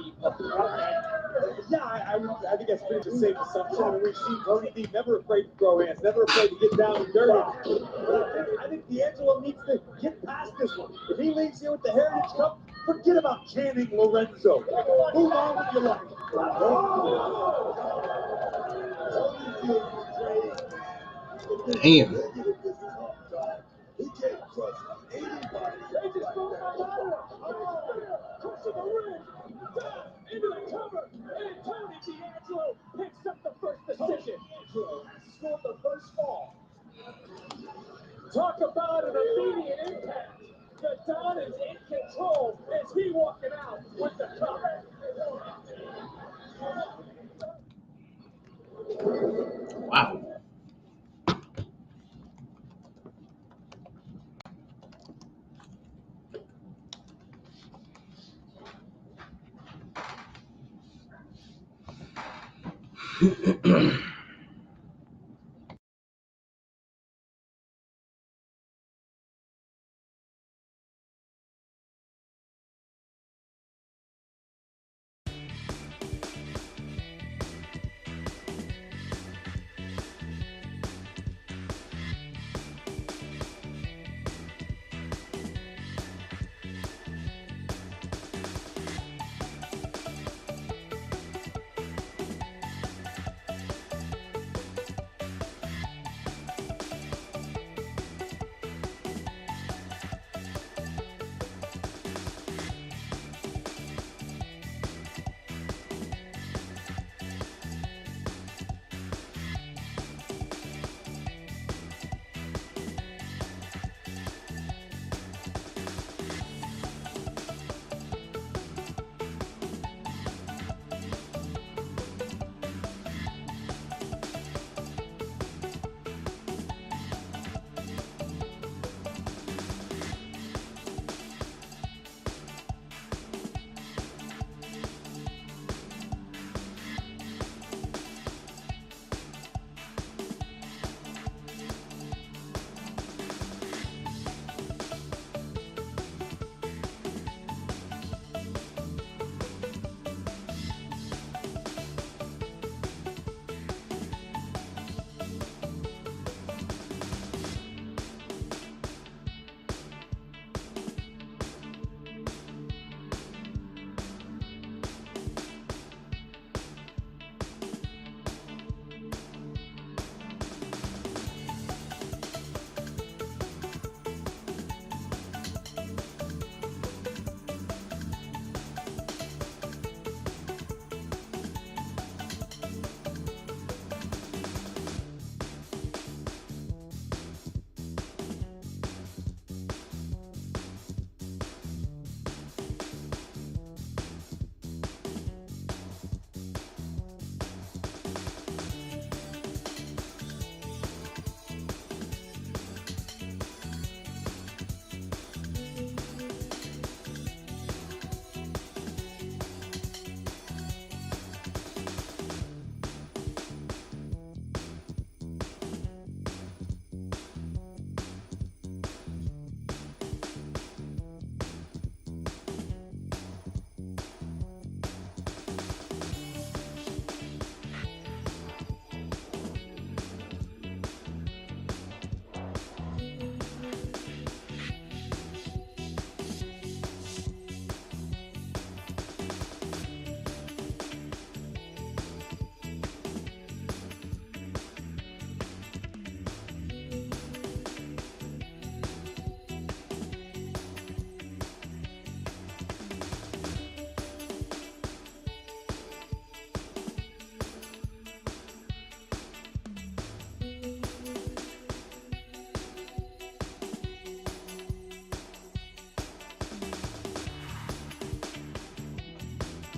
Yeah, I think that's pretty much a safe assumption. I mean, we've seen Tony D never afraid to throw hands, never afraid to get down and dirty. I think D'Angelo needs to get past this one. If he leaves here with the Heritage Cup, forget about Channing Lorenzo. Move on with your life.
Damn.
He can't trust anybody.
Into the cover, and Tony D'Angelo picks up the first decision. Scored the first fall. Talk about an immediate impact. The Don is in control as he walking out with the cover.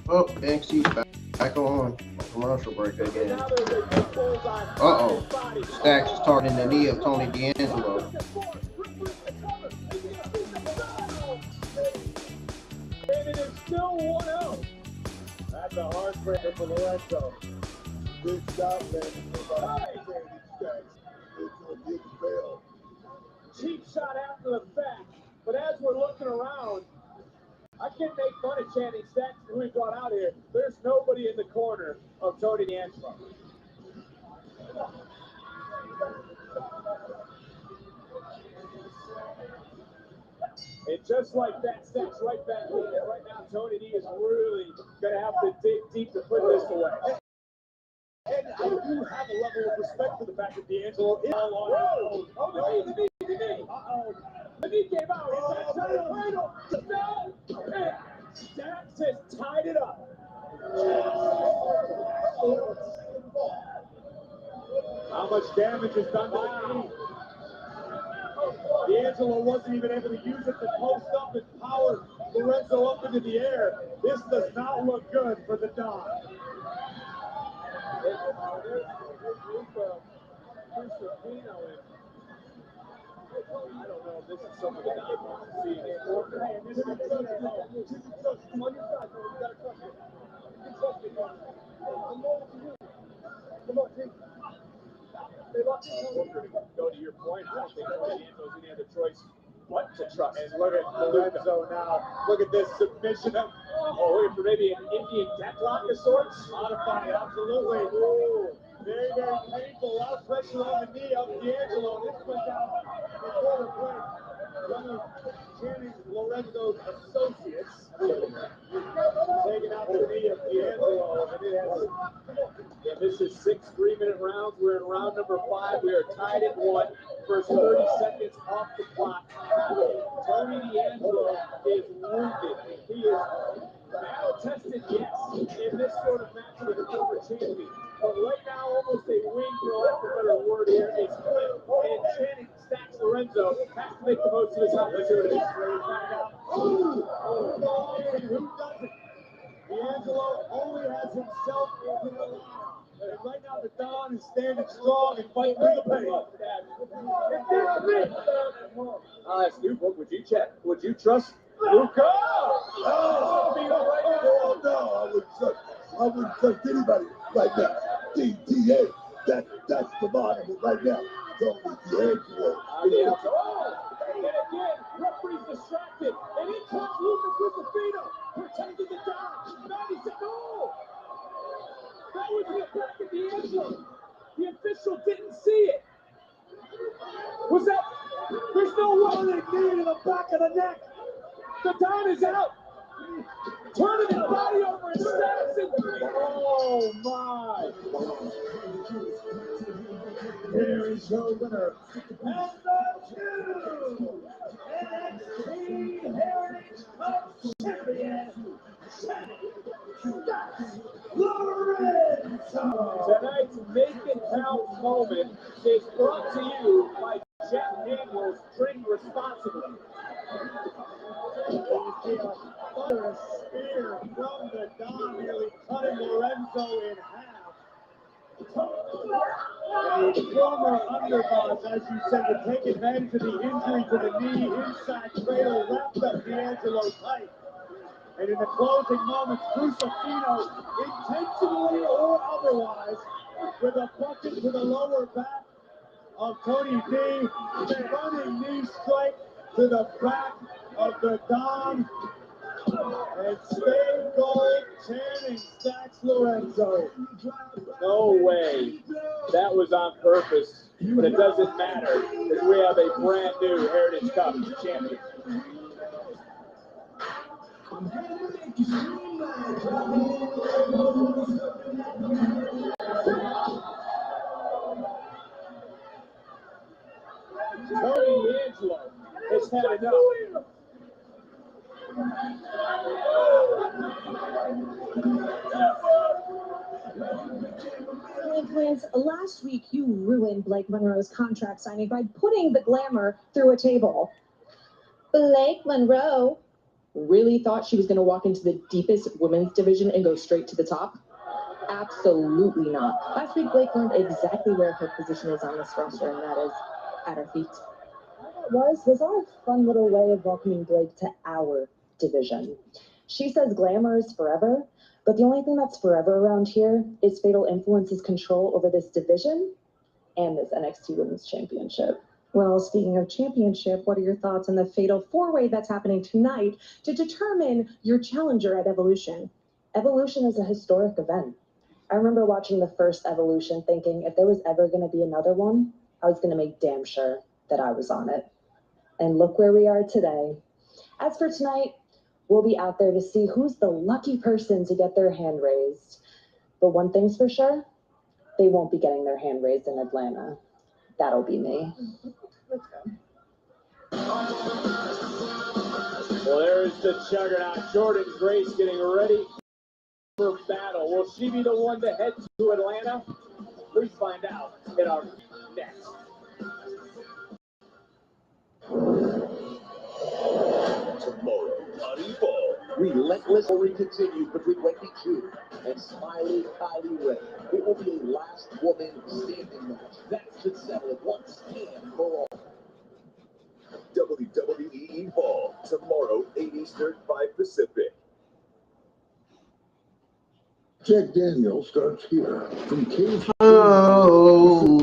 Oh, NXT's back on. Commercial break again. Uh-oh. Stacks is targeting the knee of Tony D'Angelo.
And it is still 1-0. That's a heartbreaker for Lorenzo.
Good job, man. It's a fail.
Cheap shot after the fact. But as we're looking around, I can't make fun of Channing Stacks who we brought out here. There's nobody in the corner of Tony D'Angelo. And just like that, Stacks right back in there. Right now, Tony D is really going to have to dig deep to put this away. And I do have a level of respect for the fact that D'Angelo is all on his own. Oh, the knee. Uh-oh. The knee came out. It's that cradle. And Stacks has tied it up. How much damage is done to the knee? D'Angelo wasn't even able to use it to post up and power Lorenzo up into the air. This does not look good for the Don. I don't know if this is something that I want to see anymore. Go to your point, I don't think Lorenzo's any other choice but to trust. And look at Lorenzo now. Look at this submission. Looking for maybe an Indian deathlock of sorts. Modify, absolutely. Ooh, very, very painful. A lot of pressure on the knee of D'Angelo. This went down before the break. One of Channing Lorenzo's associates taking out the knee of D'Angelo. And this is 6 3-minute rounds. We're in round number 5. We are tied at 1. First 30 seconds off the clock. Tony D'Angelo is wounded. He is battle-tested, yes, in this sort of match with a former champion. But right now, almost a win, for lack of a better word here, is split. And Channing Stacks Lorenzo has to make the most of his opportunity. Ready to find out. And who doesn't? D'Angelo only has himself in the line. And right now, the Don is standing strong and fighting through the pain. I'll ask you, Brooke, would you check? Would you trust Luka?
Oh, no, I wouldn't trust anybody right now. DTA, that's the bottom right now. Tony D'Angelo.
And again, referee's distracted. And in comes Lucas with the Fino. Protecting the Don. Now he said, no! That was in the back of D'Angelo. The official didn't see it. Was that? There's no way. Knee in the back of the neck. The Don is out. Turning his body over and Stacks and oh my. Here is your winner. And the 2 NXT Heritage Cup champion, Lorenzo. Tonight's Make It Count moment is brought to you by Jeff Daniels. Drink responsibly. A spear from the Don, nearly cutting Lorenzo in half. And the former underboss, as you said, would take advantage of the injury to the knee inside cradle, wrapped up D'Angelo tight. And in the closing moments, Crucifino, intentionally or otherwise, with a bucket to the lower back of Tony D, running knee strike to the back of the Don. And Stay Gold Channing Stacks Lorenzo. No way. That was on purpose. But it doesn't matter because we have a brand new Heritage Cup champion. Tony D'Angelo has had enough.
Lance, last week you ruined Blake Monroe's contract signing by putting the glamour through a table. Blake Monroe really thought she was going to walk into the deepest women's division and go straight to the top? Absolutely not. Last week, Blake learned exactly where her position is on this roster, and that is at her feet. Was our fun little way of welcoming Blake to our division. She says glamour is forever, but the only thing that's forever around here is Fatal Influence's control over this division and this NXT Women's Championship. Well, speaking of championship, what are your thoughts on the Fatal 4-Way that's happening tonight to determine your challenger at Evolution? Evolution is a historic event. I remember watching the first Evolution thinking if there was ever going to be another one, I was going to make damn sure that I was on it. And look where we are today. As for tonight, we'll be out there to see who's the lucky person to get their hand raised. But one thing's for sure, they won't be getting their hand raised in Atlanta. That'll be me. Let's go.
Well, there's the juggernaut, Jordynne Grace, getting ready for battle. Will she be the one to head to Atlanta? Please find out in our next.
Tomorrow, Honey Ball. Relentless story continues between Wendy Chu and Smiley Kylie Ray. It will be a last woman standing match. That should settle it once and for all. WWE Ball, tomorrow, 8 Eastern, 5 Pacific. Jack Daniels starts here. From Cage.
Oh.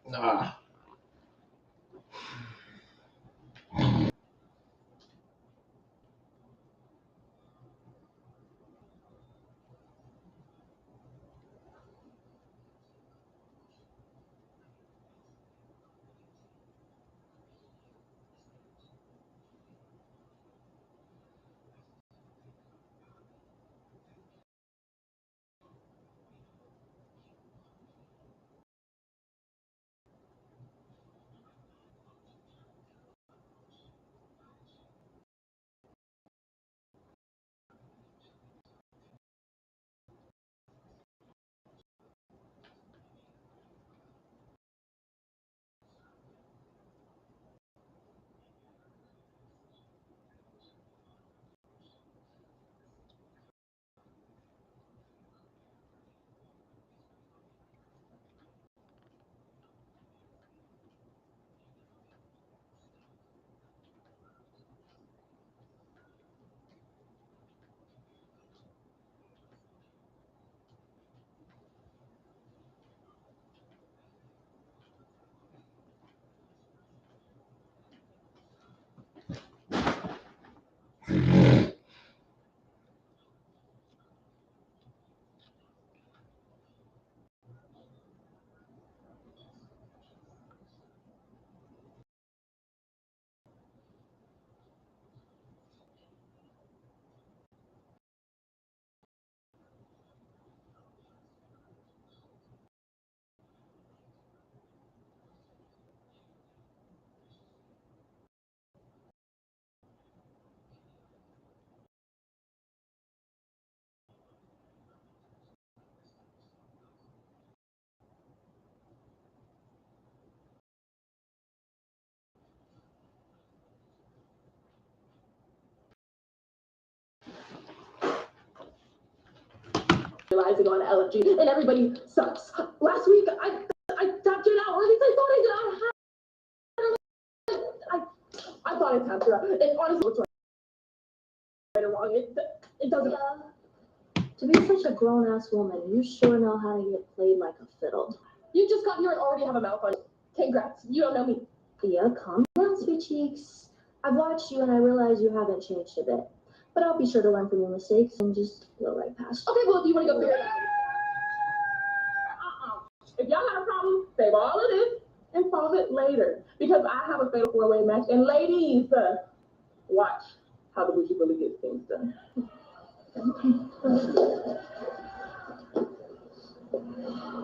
Nah.
Realizing on LFG and everybody sucks. Last week I tapped it out, or at least I thought I did. I thought I tapped her out. It honestly looks right or wrong. It doesn't.
To be such a grown-ass woman, you sure know how to get played like a fiddle.
You just got here and already have a mouth on you. Congrats, you don't know me.
Yeah, calm down, sweet cheeks. I've watched you and I realize you haven't changed a bit. But I'll be sure to learn from your mistakes and just go right past.
Okay, well, if you want to go figure it out. If y'all got a problem, save all of this and solve it later. Because I have a fatal four-way match. And ladies, watch how the bougie really gets things done.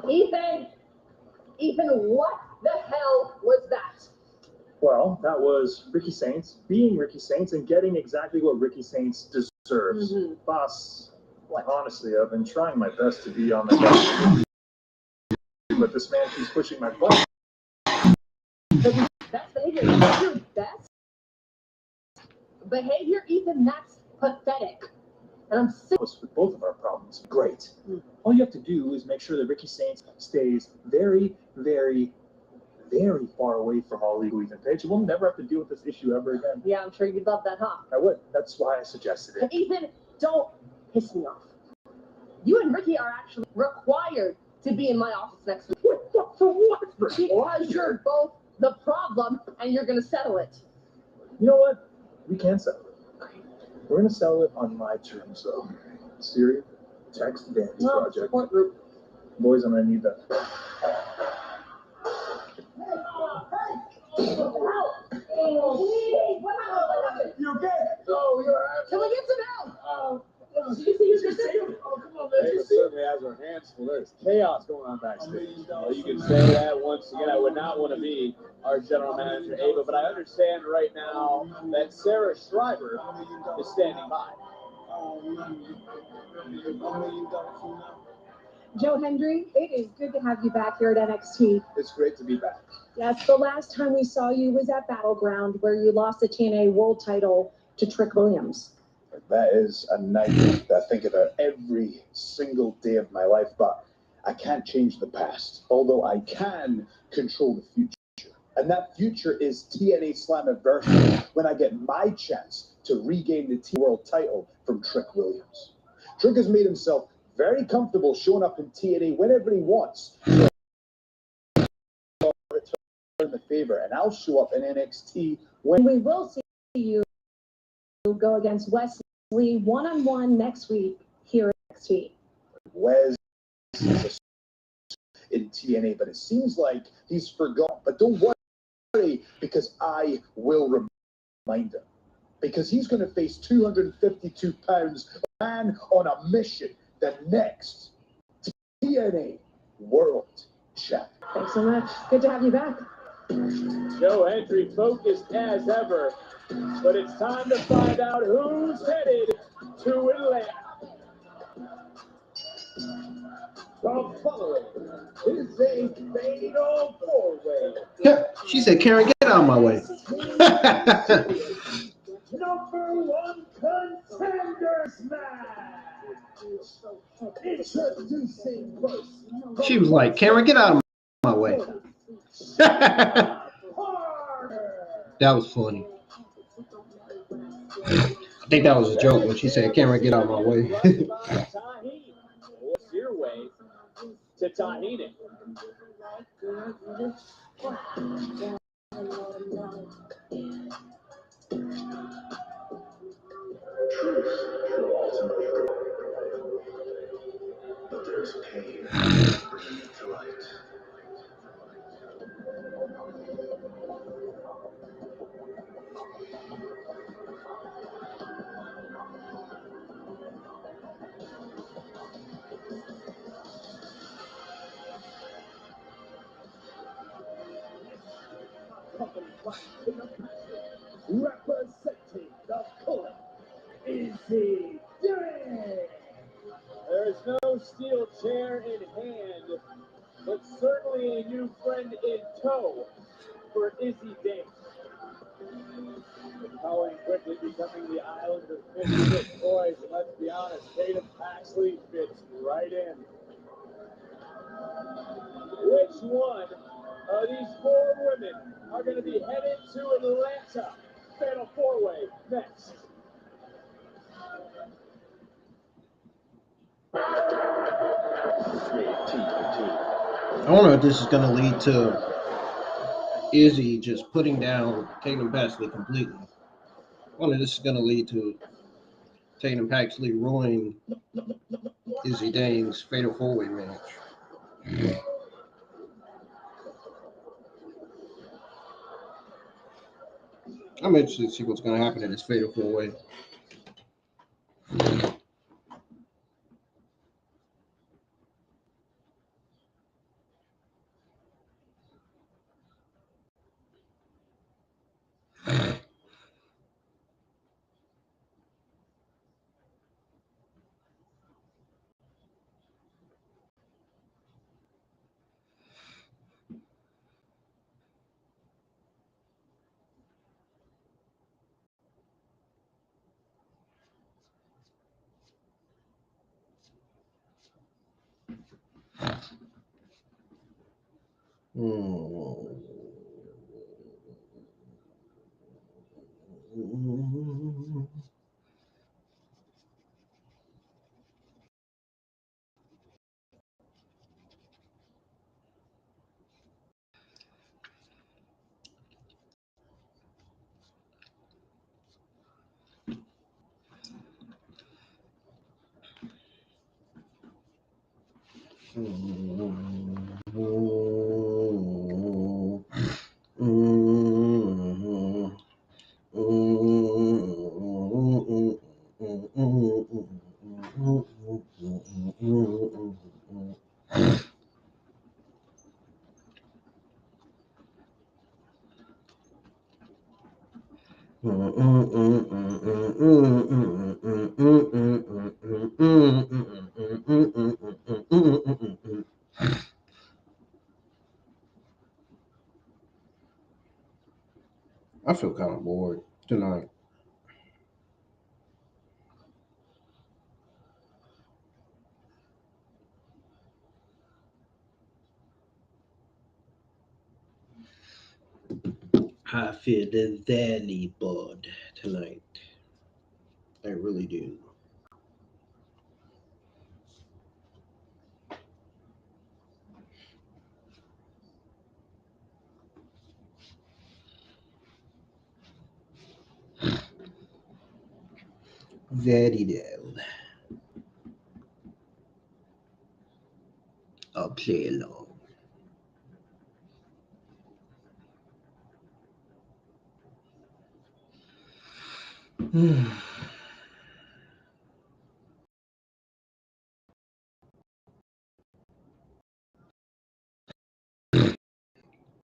Ethan, what the hell was that?
Well, that was Ricky Saints being Ricky Saints and getting exactly what Ricky Saints deserves. Boss, honestly, I've been trying my best to be on the best, but this man keeps pushing my buttons.
That's behavior. That's your best behavior, Ethan. That's pathetic. And I'm sick
with both of our problems. Great. All you have to do is make sure that Ricky Saints stays very, very, very far away from all legal Ethan Page. We'll never have to deal with this issue ever again.
Yeah, I'm sure you'd love that, huh?
I would. That's why I suggested it.
Ethan, don't piss me off. You and Ricky are actually required to be in my office next week.
For what?
Because you're both
the problem and you're going to settle it.
You know what? We can settle it. We're going to settle it on my terms, though. Siri, text Danny's project.
Support group.
Boys, I'm going to need that.
You okay?
Oh, you're Can we get some help? Did you see who did this?
Oh, come on, man. Ava certainly has her hands full. There's chaos going on backstage. Well, you can say that once again. I would not want to be our general manager, Ava, but I understand right now that Sarah Schreiber is standing by.
Joe Hendry, it is good to have you back here at NXT.
It's great to be back.
Yes, the last time we saw you was at Battleground, where you lost the TNA World title to Trick Williams.
That is a nightmare that I think about every single day of my life, but I can't change the past, although I can control the future. And that future is TNA Slammiversary, when I get my chance to regain the TNA World title from Trick Williams. Trick has made himself very comfortable showing up in TNA whenever he wants. So return the favor, and I'll show up in NXT when
we will see you go against Wesley one-on-one next week here at NXT.
Wes in TNA, but it seems like he's forgotten. But don't worry, because I will remind him. Because he's going to face 252 pounds, a man on a mission, the next TNA World Champion.
Thanks so much. Good to have you back.
Joe Hendry focused as ever, but it's time to find out who's headed to Atlanta. The following is a fatal four-way.
She said, Karen, get out of my way.
Number one contenders match. Introducing first.
She was like, Karen, get out of my way. That was funny. I think that was a joke when she said, Karen, get out of my way.
What's your way to Tahini?
Truth will ultimately prevail, but there's pain bringing it to light.
Representing the court, Izzi Dame. There's no steel chair in hand, but certainly a new friend in tow for Izzi Dame. Colleen quickly becoming the island of misfit toys, and let's be honest, Jaida Parker fits right in. Which one of these four women are going to be headed to Atlanta? Fatal four-way next.
I wonder if this is going to lead to Izzy just putting down Tatum Paxley completely. I wonder if this is going to lead to Tatum Paxley ruining Izzi Dame's fatal four-way match. I'm interested to see what's going to happen in this fatal four-way. I feel kind of bored tonight. I feel very bored tonight. I really do. Very well. I'll play along.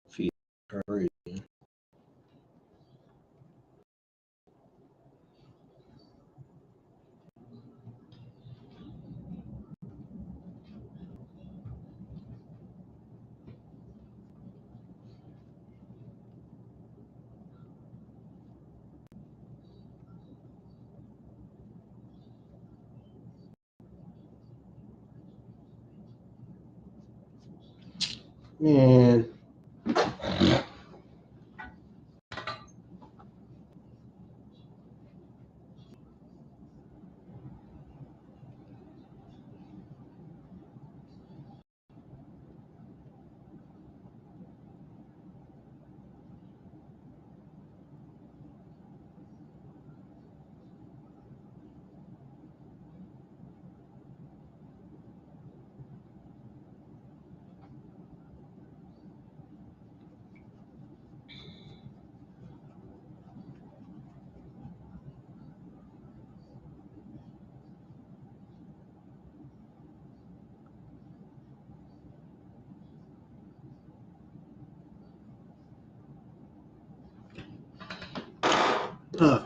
Feel hurry. Man.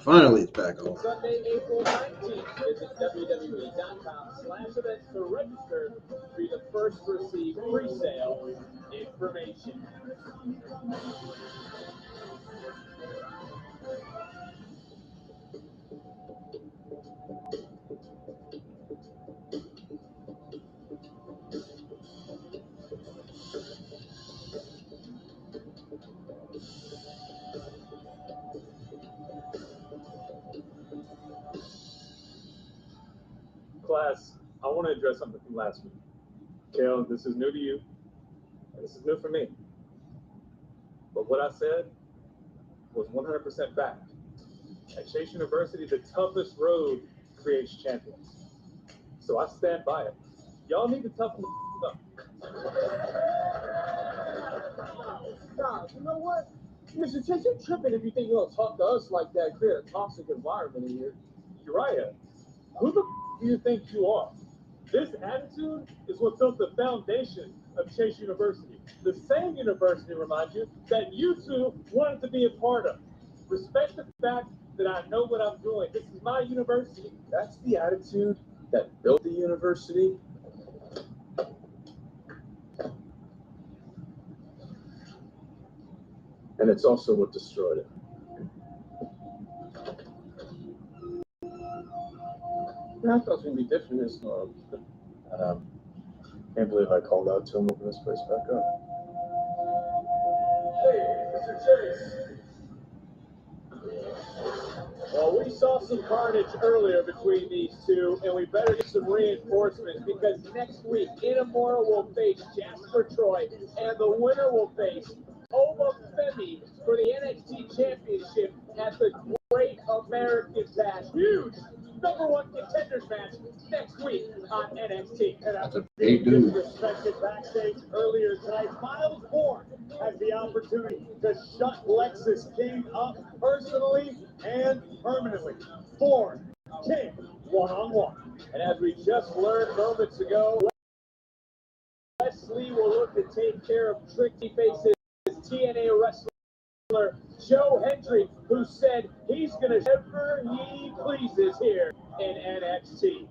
Finally, it's back on.
Sunday, April 19th. Visit WWE.com/events to register to be the first to receive pre-sale information.
Class, I want to address something from last week. Kale, this is new to you, and this is new for me. But what I said was 100% fact. At Chase University, the toughest road creates champions. So I stand by it. Y'all need to toughen the up.
Nah, you know what? Mr. Chase, you're tripping if you think you're going to talk to us like that, create a toxic environment in here.
Uriah, who the do you think you are? This attitude is what built the foundation of Chase University. The same university, remind you, that you two wanted to be a part of. Respect the fact that I know what I'm doing. This is my university.
That's the attitude that built the university. And it's also what destroyed it.
I thought it was going to be different this time. Can't believe I called out to him open this place back up.
Hey, Mr. Chase. Well, we saw some carnage earlier between these two, and we better get some reinforcements because next week, Inamura will face Jasper Troy, and the winner will face Oma Femi for the NXT Championship at the Great American Bash. Huge #1 Contenders match next week on NXT. And
That's a
being
big dude.
disrespected backstage earlier tonight, Miles Bourne has the opportunity to shut Lexis King up personally and permanently. Bourne, King, one-on-one. And as we just learned moments ago, Wesley will look to take care of Tricky Faces TNA wrestler Joe Hendry, who said he's going to whatever he pleases here in NXT.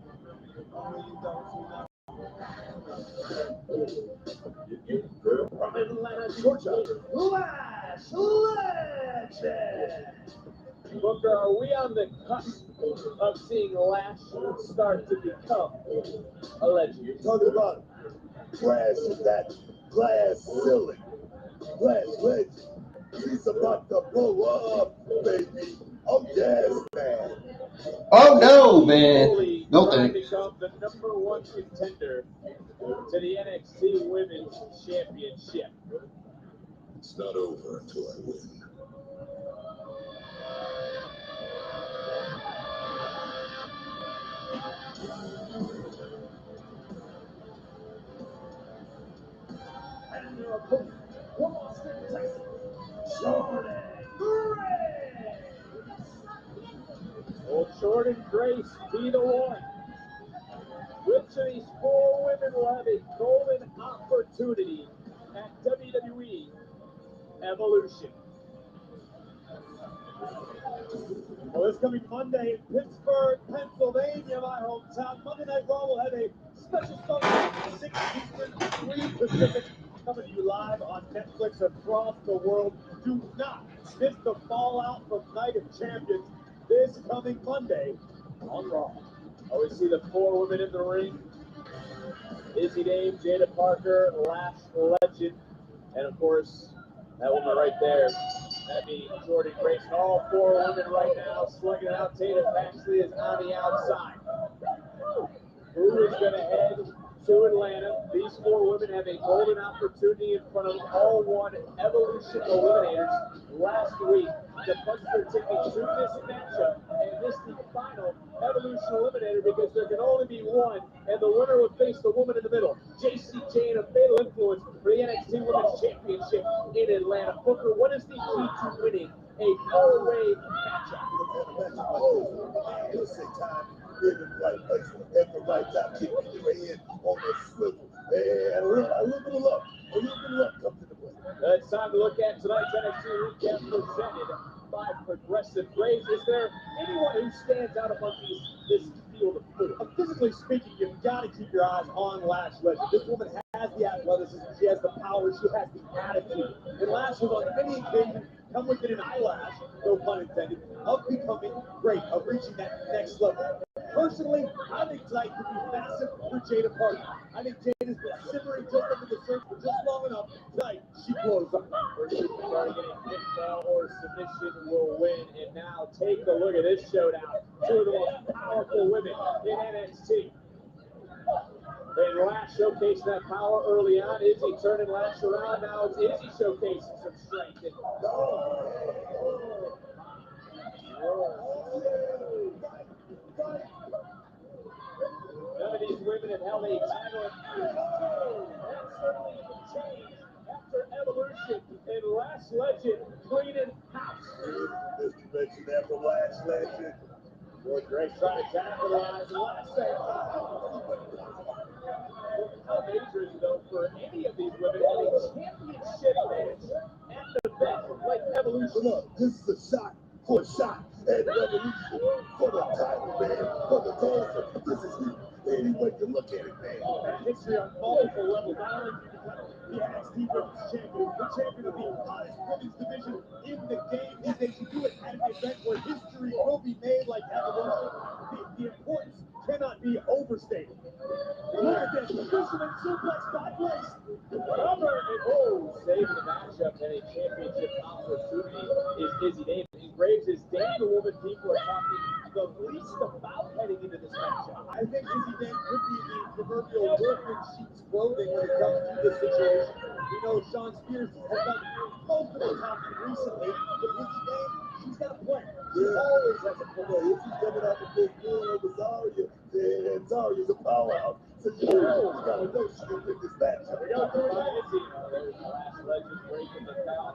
From Atlanta, Georgia, Lash Legend. Booker, are we on the cusp of seeing Lash start to become a legend?
You're talking about crashing that glass ceiling. Lash Legend. He's about to blow up, baby. Oh, yes, man.
Oh no, man. No
trying to
thanks.
become the #1 contender to the NXT Women's Championship.
It's not over until I win.
And your opponent from Austin, Texas, Jordynne Grace. Will Jordynne Grace be the one? Which of these 4 women will have a golden opportunity at WWE Evolution? Well, this coming Monday in Pittsburgh, Pennsylvania, my hometown, Monday Night Raw will have a special start at 6 Eastern, 3 Pacific, coming to you live on Netflix across the world. Do not miss the fallout from Night of Champions this coming Monday on Raw. Oh, we see the 4 women in the ring. Izzi Dame, Jaida Parker, Lash Legend, and of course, that woman right there, that'd be Jordynne Grace. All 4 women right now slugging it out. Tatum Baxley is on the outside. Who is going to head to Atlanta? These 4 women have a golden opportunity in front of them. All won Evolution Eliminators last week to punch their ticket to this matchup and miss the final Evolution Eliminator because there can only be one, and the winner would face the woman in the middle. JCJ and a fatal influence for the NXT Women's Championship in Atlanta. Booker, what is the key to winning a 4-way matchup?
In the right place at the right time, keeping your head on the swivel. And a little bit of luck. A little bit of luck comes into play.
It's time to look at tonight's NXT recap presented by Progressive Graves. Is there anyone who stands out among this field of 4? Physically speaking, you've got to keep your eyes on Lash Legend. This woman has the athleticism, she has the power, she has the attitude. And Lash has on many occasions come within an eyelash, no pun intended, of becoming great, of reaching that next level. Personally, I think tonight could be massive for Jaida Parker. I think Jada's been simmering just under the surface for just long enough. Tonight, she blows up. First superstar getting pinfall or submission will win. And now take a look at this showdown. 2 of the most powerful women in NXT. And Lash showcasing that power early on. Izzi turning Lash around. Now it's Izzi showcasing some strength. None of these women have held a title in years. That certainly will change after Evolution and Lash Legend cleaning house.
This convention after Lash Legend.
Boy, Grace trying to capitalize. Lash saying, how major is it though for any of these women to have a championship match at the event like Evolution?
Look, this is a shot for a shot at Revolution for the title, man, for the gold. This is any way you look at it, man.
And history on multiple levels. Not only do you become the NXT Women's Champion, the champion of the hottest women's division in the game, is they can do it at an event where history will be made like Evolution. The importance cannot be overstated. Look at this, fisherman suplex by Grace. Cover and saving the matchup and a championship opportunity is Izzi Dame. And Graves is Dame, the woman people are talking the least about heading into this matchup. I think Izzi Dame could be the proverbial wolf in sheep's clothing when it comes to this situation. We know Sean Spears has done most of the talking recently, but Izzi Dame, she She's got a plan. She
Yeah.
always has a plan.
Yeah, if she's coming out the big win over Zarya, then Zarya's a powerhouse. So you gotta know she can win this match.
We go through legacy. There's the Lash Legend breaking it down.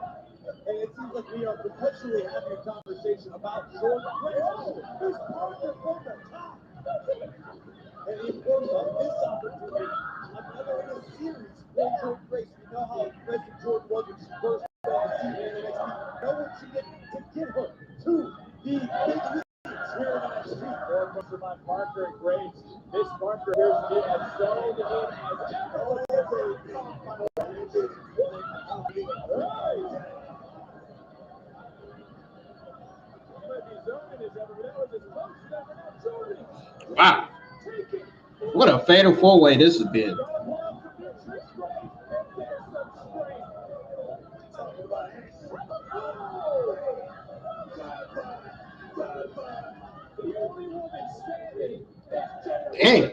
And it seems like we are perpetually having a conversation about Jordynne Grace. Oh, there's Parker from the top. And the importance of this opportunity, another in a series for Jordynne Grace. We know how impressive Jordynne was when she first got on the scene in NXT. Know what she did to get her to the big leagues here in NXT. More pressure by Parker and Grace. This Parker here has zoned in as
Wow. What a fatal four-way this has been. Dang.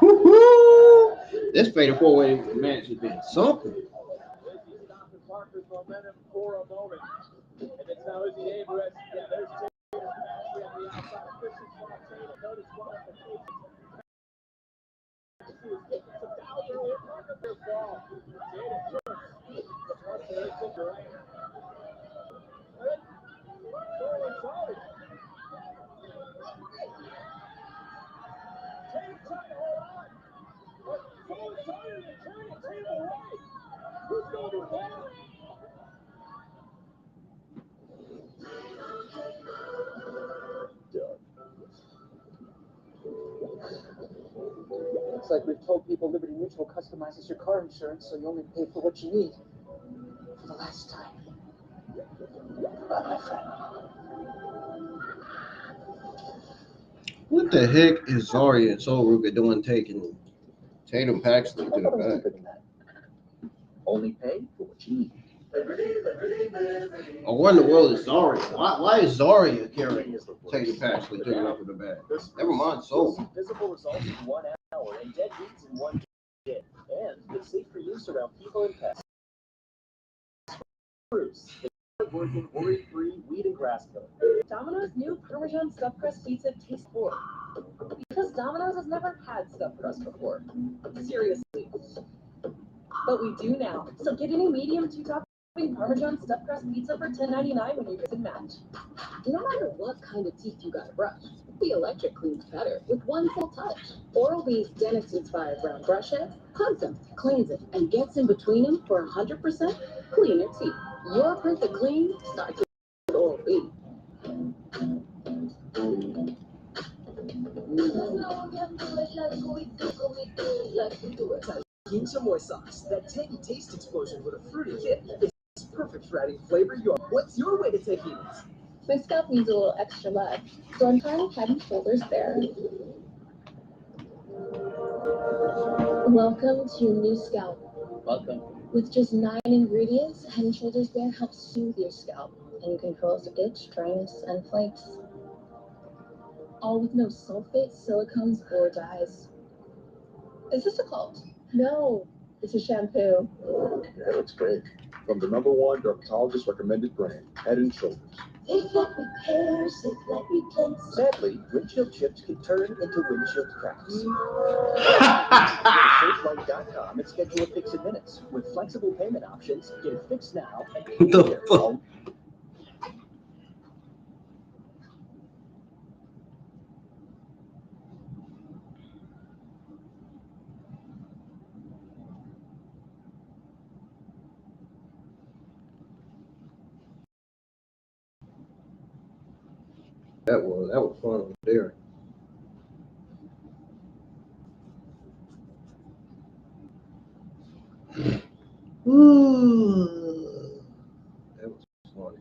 Woo-hoo. This fatal four-way match has been something.
Izzi stopping Parker's momentum for a moment. And it's now Izzi Dame who has, there's Jaida's mastery on the outside. Officials want Jaida. Notice qualifications. She was getting some down earlier. Parker for fall. Jaida turns. The Parker is in the lane. Sorry. Jaida trying to hold on. But sorry to turn the table away. Who's going to win?
Looks like we've told people Liberty Mutual customizes your car insurance so you only pay for what you need. For the last time.
What the heck is Zarya and Soul Ruka doing taking Tatum Paxley to the back?
Only pay for what you need.
Oh, what in the world is Zarya? Why is Zarya carrying Tatum Paxley taking up to the back? Never mind Soul.
Visible results in 1 hour and dead beats in 1 day. And it's safe for use around people and pets. Bruce, working worry-free weed and grass killing.
Domino's new Parmesan stuffed crust pizza tastes poor. Because Domino's has never had stuffed crust before. Seriously. But we do now. So get any medium two-topping Parmesan stuffed crust pizza for $10.99 when you get and match. No matter what kind of teeth you gotta brush, the electric cleans better with one full touch. Oral-B's dentist-inspired brown brush head hugs them, cleans it, and gets in between them for 100% cleaner teeth. Your perfect clean starts with Oral-B.
Need some more sauce. That tangy taste explosion with a fruity kick is perfect for adding flavor. What's your way to taquitos?
My scalp needs a little extra love, so I'm trying Head and Shoulders Bare. Welcome to your new scalp.
Welcome.
With just 9 ingredients, Head and Shoulders Bare helps soothe your scalp and controls itch, dryness, and flakes. All with no sulfates, silicones, or dyes. Is this a cult? No, it's a shampoo.
That looks great. From the #1 dermatologist recommended brand, Head and Shoulders.
Safe like repair, safe like replace.
Sadly, windshield chips can turn into windshield cracks. SafeLight.com and schedule a fix in minutes. With flexible payment options, get it fixed now and
What the fuck? That was fun there. That was funny.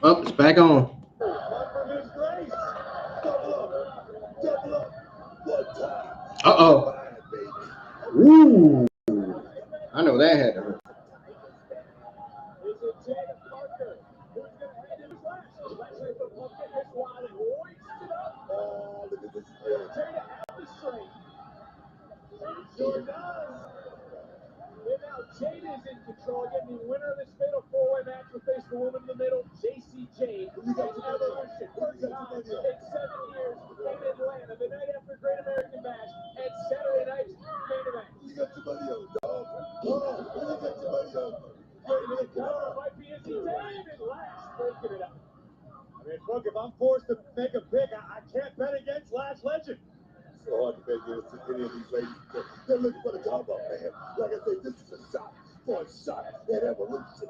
Oh, it's back on.
Parker Miss Grace. The
Uh-oh. Ooh. I know that had to hurt.
Is it Jaida Parker? Who's going to hand him his last? Lashley from Pumpkin is wild and hoists it up.
Oh, look at this.
Jaida out the string. Sure does. And now Jaida is in control. Again, the winner of this fatal four-way match will face the woman in the middle, JC Jane. It's Evolution. First time in 7 years in Atlanta. The night after Great American Bash and Saturday night's main event.
You got your money on, dog. Oh, you got your money on.
Might be Izzi Dame and Lash breaking it up.
I mean, look, if I'm forced to make a pick, I can't bet against Lash Legend.
So hard to make it to any of these ladies. They're looking for the combo, man. Like I said, this is a shot for a shot at Evolution.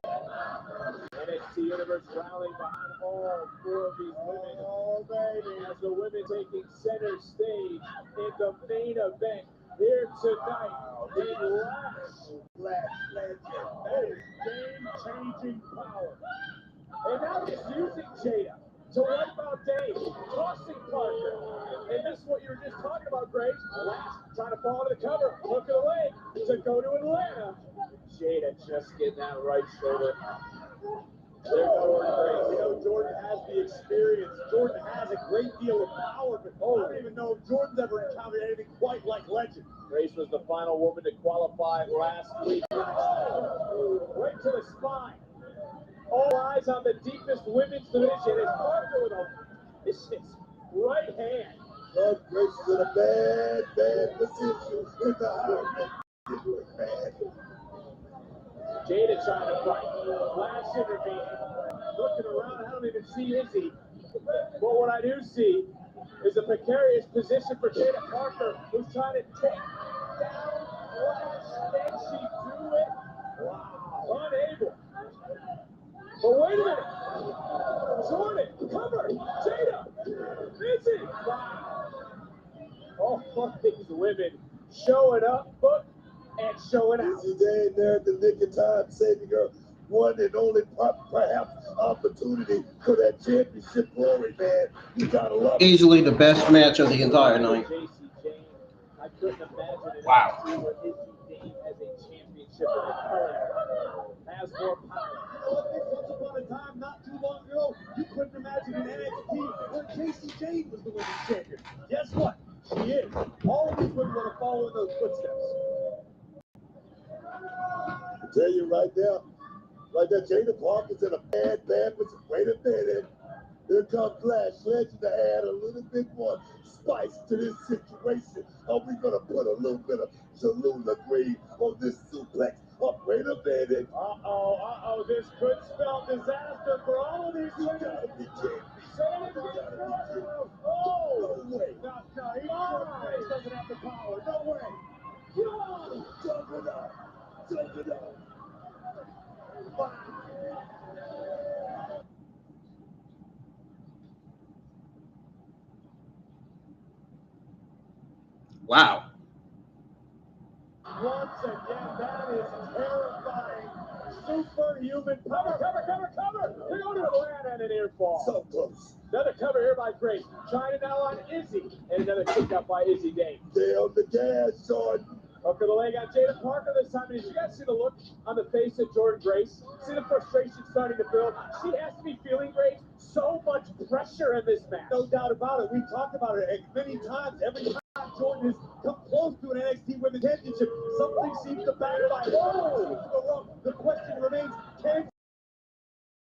NXT Universe rallying behind all four of these women. Oh, baby. As the women taking center stage in the main event here tonight in Lash Legend. That is game-changing power. And now he's using Jaida to wipe out Dame, tossing Parker. And this is what you were just talking about, Grace. Lash trying to fall into the cover, hook of the leg to go to Atlanta. Jaida just getting that right shoulder. There's Jordynne Grace.
You know, Jordynne has the experience. Jordynne has a great deal of power, but I don't even know if Jordynne's ever encountered anything quite like Legend.
Grace was the final woman to qualify last week. Right to the spine. All eyes on the deepest women's division is Parker with a vicious right hand.
Lord Grace is in a bad position in the house.
Jaida trying to fight. Lash intervening. Looking around, I don't even see Izzi. But what I do see is a precarious position for Jaida Parker, who's trying to take down Lash. Can she do it? Wow. Unable. But wait a minute. Jordynne, cover. Jaida. Izzi. Wow. All these women showing up, book, and showing out.
Izzi Dame there at the nick of time, saving her one and only perhaps opportunity for that championship glory, man. You gotta love it.
Easily the best match of the entire night.
I couldn't imagine it.
Wow.
Where Izzi Dame as a championship in the current has more power.
You know, I think once upon a time, not too long ago, you couldn't imagine an NXT where JC Jane was the women's champion. Guess what? She is. All of these women want to follow in those footsteps.
I tell you right now, like that Jaida Parker's in a bad position. Wait a minute. Here comes Lash Legend to add a little bit more spice to this situation. Are we gonna put a little bit of Jordynne Grace on this suplex? Oh, wait a minute.
Uh-oh, this could spell disaster for all of these women.
Gotta be kidding me.
Oh!
No way.
No, he doesn't have the power. No way.
Dump it up. Dump it up.
Wow.
Once again, that is terrifying. Superhuman power. Cover. They're going to Atlanta and an ear fall.
So close.
Another cover here by Grace. China now on Izzi. And another kick out by Izzi Dame.
Stay on the gas, Jordynne.
Hook of the leg on Jaida Parker this time. And did you guys see the look on the face of Jordynne Grace? See the frustration starting to build? She has to be feeling, Grace, so much pressure in this match.
No doubt about it. We've talked about it many times. Every time Jordynne has come close to an NXT Women's Championship, something seems to backfire. Seems to go wrong. The question remains, can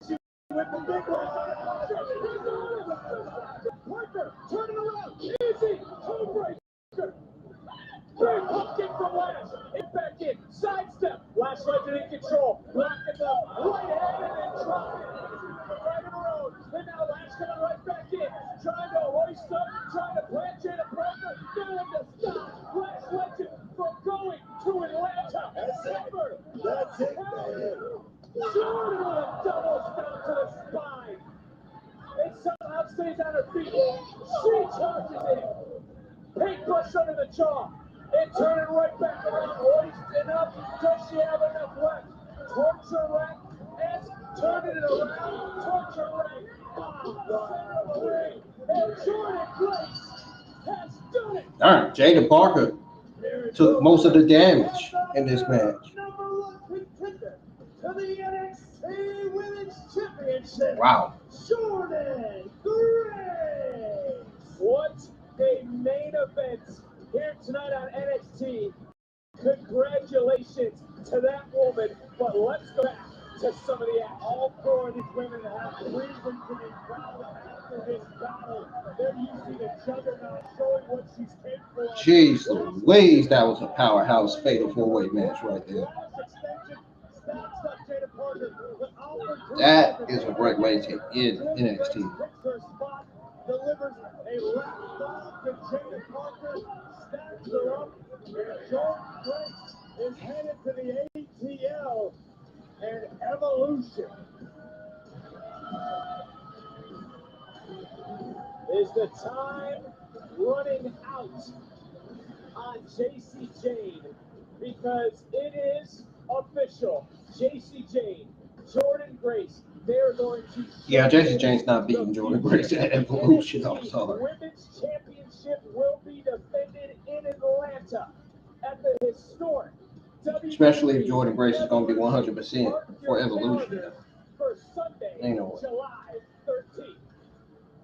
she win the big one?
Parker, turn it around. Easy. Toe breaker. Big hook kick from Lash. It back in. Sidestep. Lash Legend in control. Blocking the right hand and then dropping it. Right in a row. And now Lash coming right back in. Trying to hoist up. Trying to plant Jaida Parker. Going to stop Lash Legend from going to Atlanta.
That's it, man.
Jordynne with a double stomp to the spine. And somehow stays on her feet. She charges in. Paintbrush under the jaw. And turning right back around, hoisting up. Does she have enough left? Torture rack. And turning it around. Torture rack. Center of the ring. And Jordynne Grace
Darn, Jaida Parker took most of the damage in this match.
Number one contender to the NXT Women's Championship.
Wow.
Jordynne Grace. What a main event here tonight on NXT. Congratulations to that woman. But let's go back to some of the all four of these women have reason to be proud after this battle. They're using the juggernaut, showing what she's capable of.
Jeez Louise, that was a powerhouse fatal four-way match right there. That is a great way to end NXT.
Delivers a left bomb to Jaida Parker, stacks her up, and Jordynne Grace is headed to the ATL and Evolution. Is the time running out on JC Jane? Because it is official. JC Jane, Jordynne Grace, they're going to.
Yeah, JC Jane's not beating Jordynne Grace at Evolution. I'm sorry.
Women's Championship will be defended in Atlanta at the historic
Especially if Jordynne Grace is going to be 100% for Evolution.
For Sunday,
Ain't no way.
July 13th.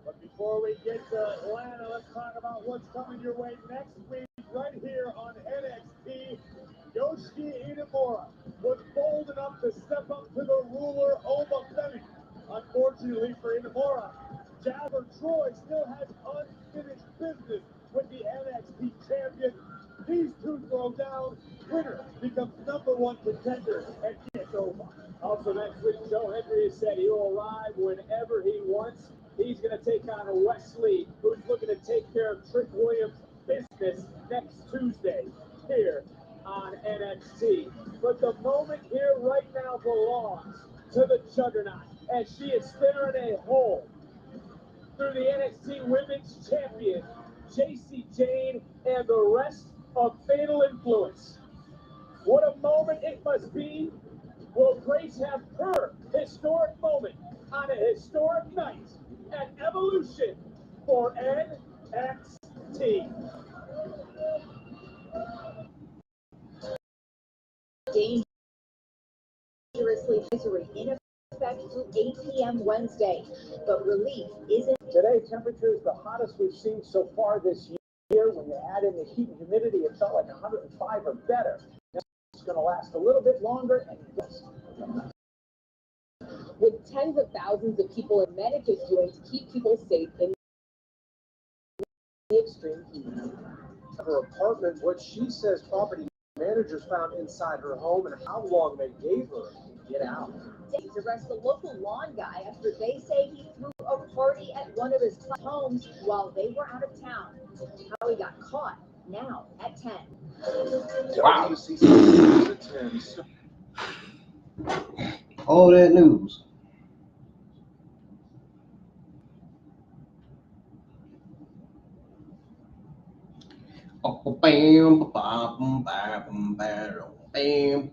But before we get to Atlanta, let's talk about what's coming your way next week right here on NXT. Yoshiki Inamura was bold enough to step up to the ruler Oma Femi. Unfortunately for Inamura, Jabber Troy still has unfinished business with the NXT champion. These two throw down, winner becomes number one contender, and it's over. Also next week, Joe Hendry has said he will arrive whenever he wants. He's going to take on Wesley, who's looking to take care of Trick Williams' business next Tuesday here on NXT. But the moment here right now belongs to the Juggernaut, as she is staring a hole through the NXT Women's Champion, JC Jane, and the rest of Fatal Influence. What a moment it must be. Will Grace have her historic moment on a historic night at Evolution for NXT?
Dangerously advisory in effect through 8 p.m. Wednesday, but relief isn't.
Today, temperature is the hottest we've seen so far this year. When you add in the heat and humidity, it felt like 105 or better. It's going to last a little bit longer. And
with tens of thousands of people and medic is doing to keep people safe in the extreme heat.
her apartment, what she says property managers found inside her home, and how long they gave her to get out.
To arrest a local lawn guy after they say he threw a party at one of his homes while they were out of town. How he got caught now at 10.
Wow. All that news. Oh, bam, bam, bam, bam, bam,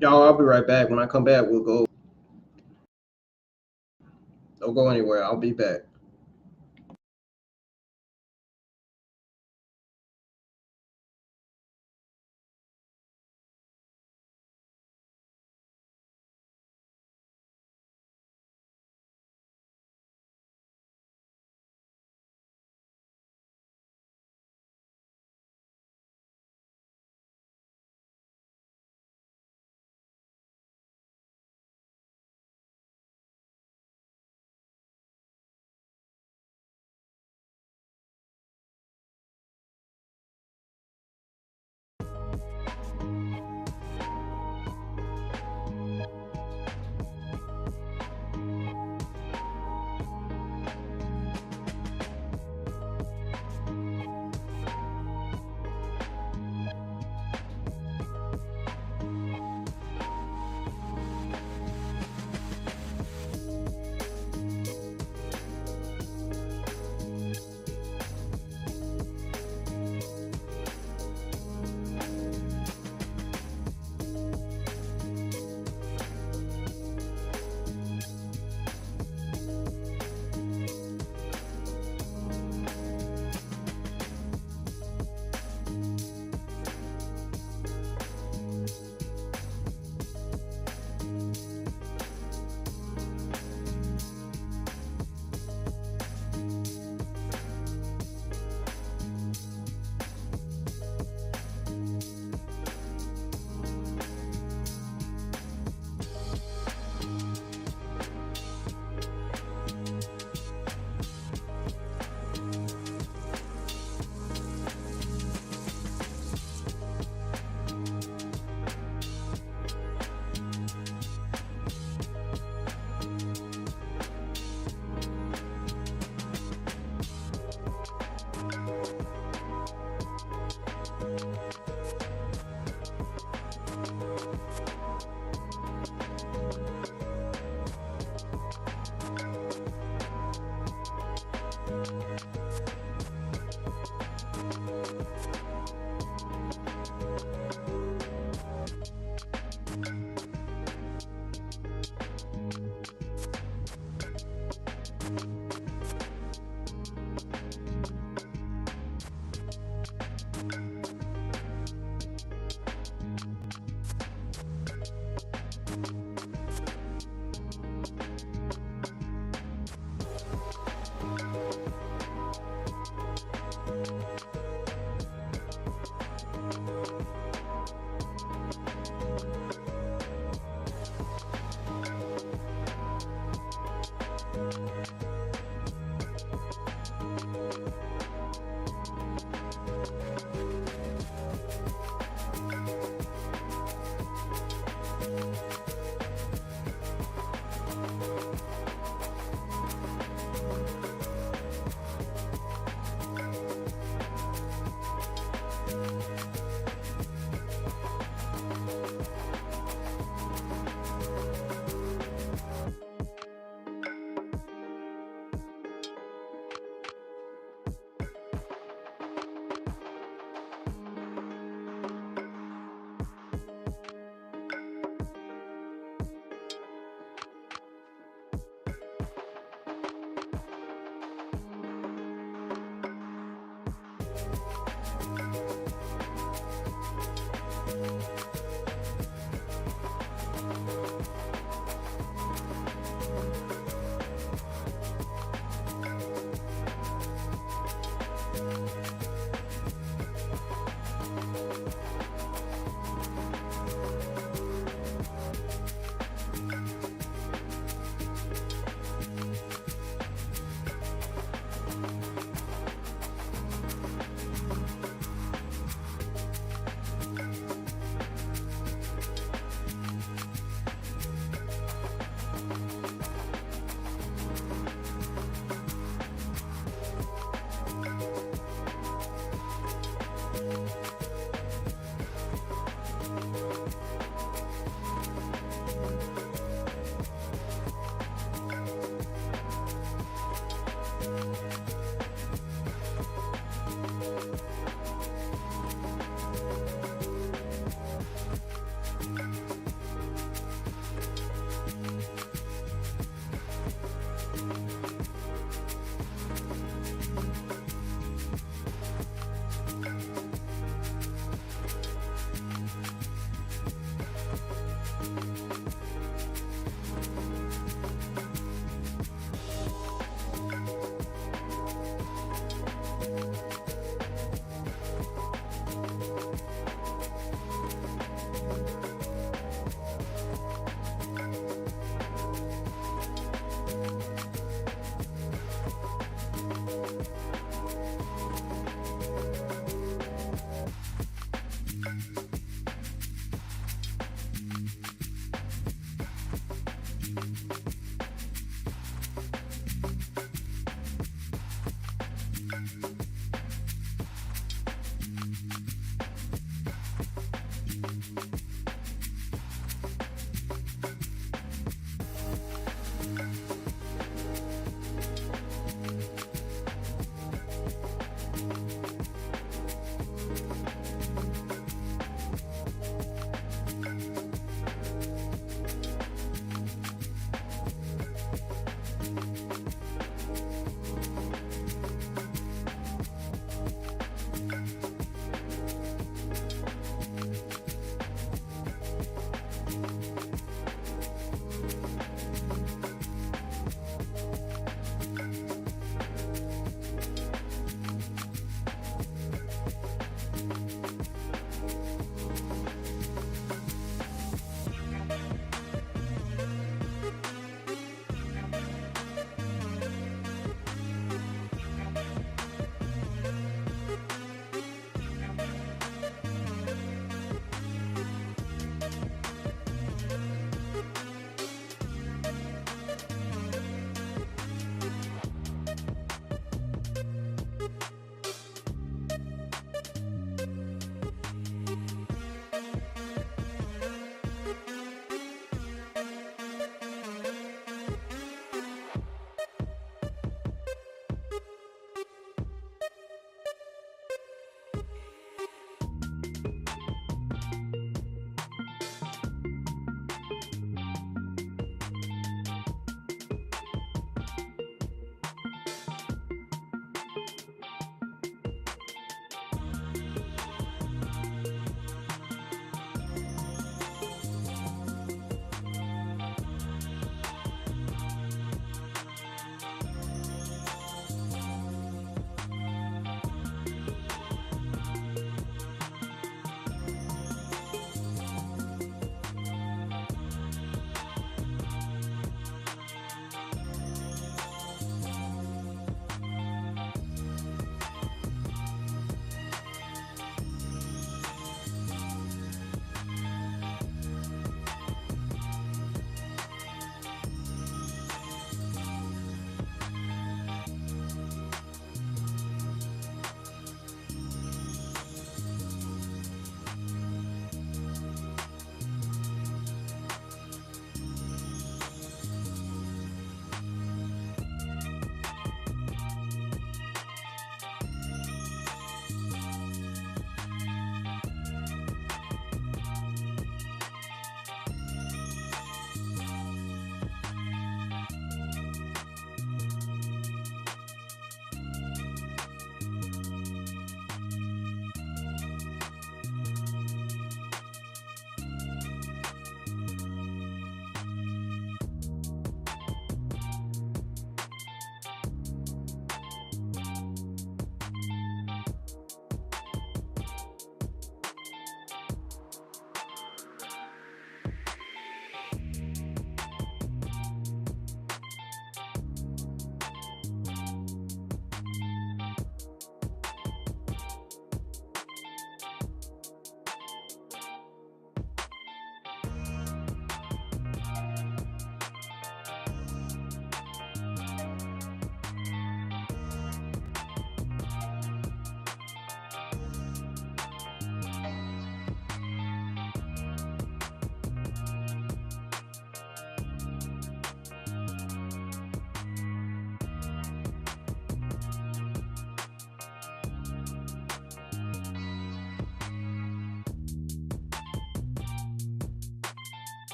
Y'all, I'll be right back. When I come back, we'll go. Don't go anywhere. I'll be back.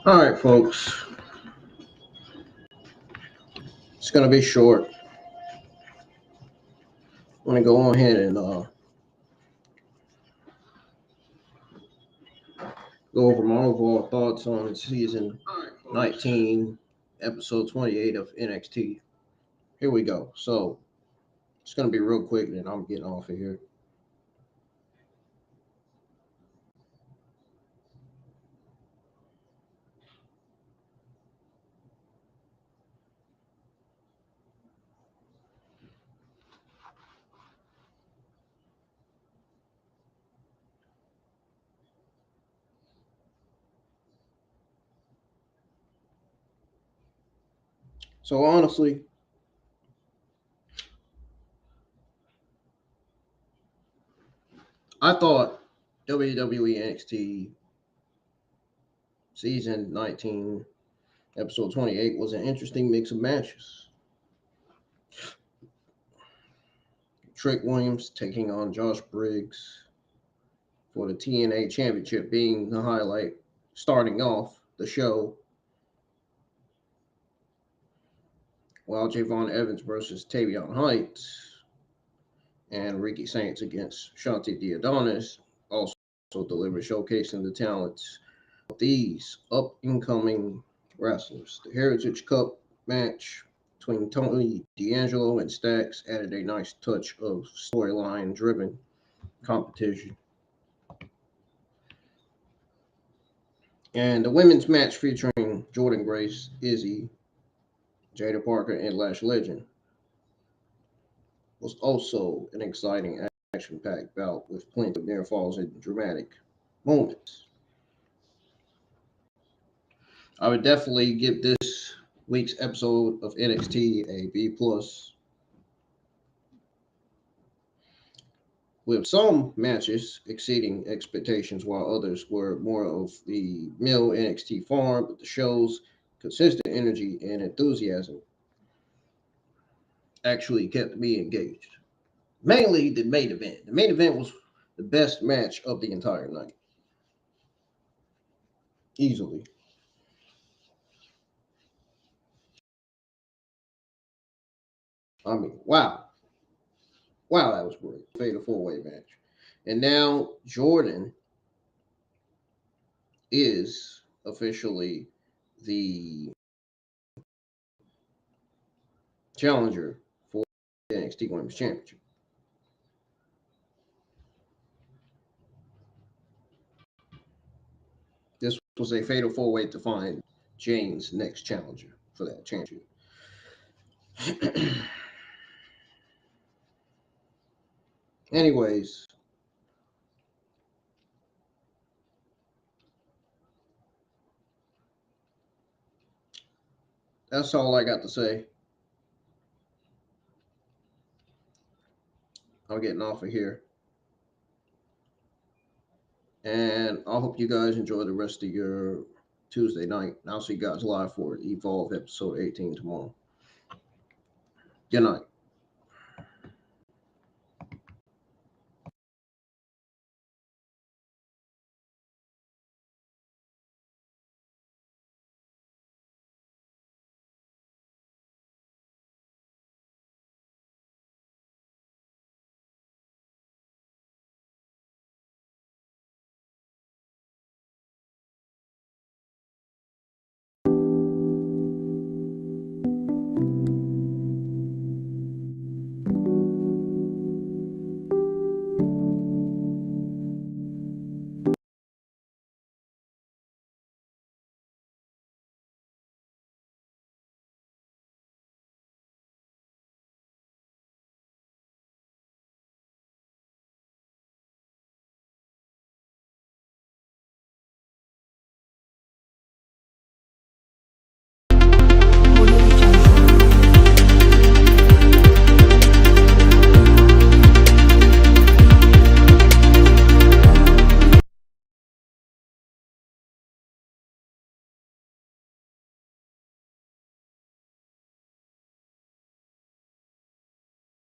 All right, folks. It's going to be short. I'm going to go on ahead and go over my overall thoughts on season 19, episode 28 of NXT. Here we go. So it's going to be real quick, and I'm getting off of here. So honestly, I thought WWE NXT season 19, episode 28 was an interesting mix of matches. Trick Williams taking on Josh Briggs for the TNA Championship being the highlight, starting off the show, while Javon Evans versus Tavion Heights and Ricky Saints against Shanti Diadonis also delivered, showcasing the talents of these up-and-coming wrestlers. The Heritage Cup match between Tony D'Angelo and Stax added a nice touch of storyline-driven competition. And the women's match featuring Jordynne Grace, Izzi, Jaida Parker, and Lash Legend was also an exciting, action-packed bout with plenty of near falls and dramatic moments. I would definitely give this week's episode of NXT a B+, with some matches exceeding expectations while others were more of the mill NXT farm, but the show's consistent energy and enthusiasm actually kept me engaged. Mainly the main event. The main event was the best match of the entire night. Easily. I mean, wow. Wow, that was great. Fatal four-way match. And now Jordynne is officially the challenger for the NXT Women's Championship. This was a fatal four-way to find Jane's next challenger for that championship. Anyways, that's all I got to say. I'm getting off of here. And I hope you guys enjoy the rest of your Tuesday night. I'll see you guys live for Evolve episode 18 tomorrow. Good night.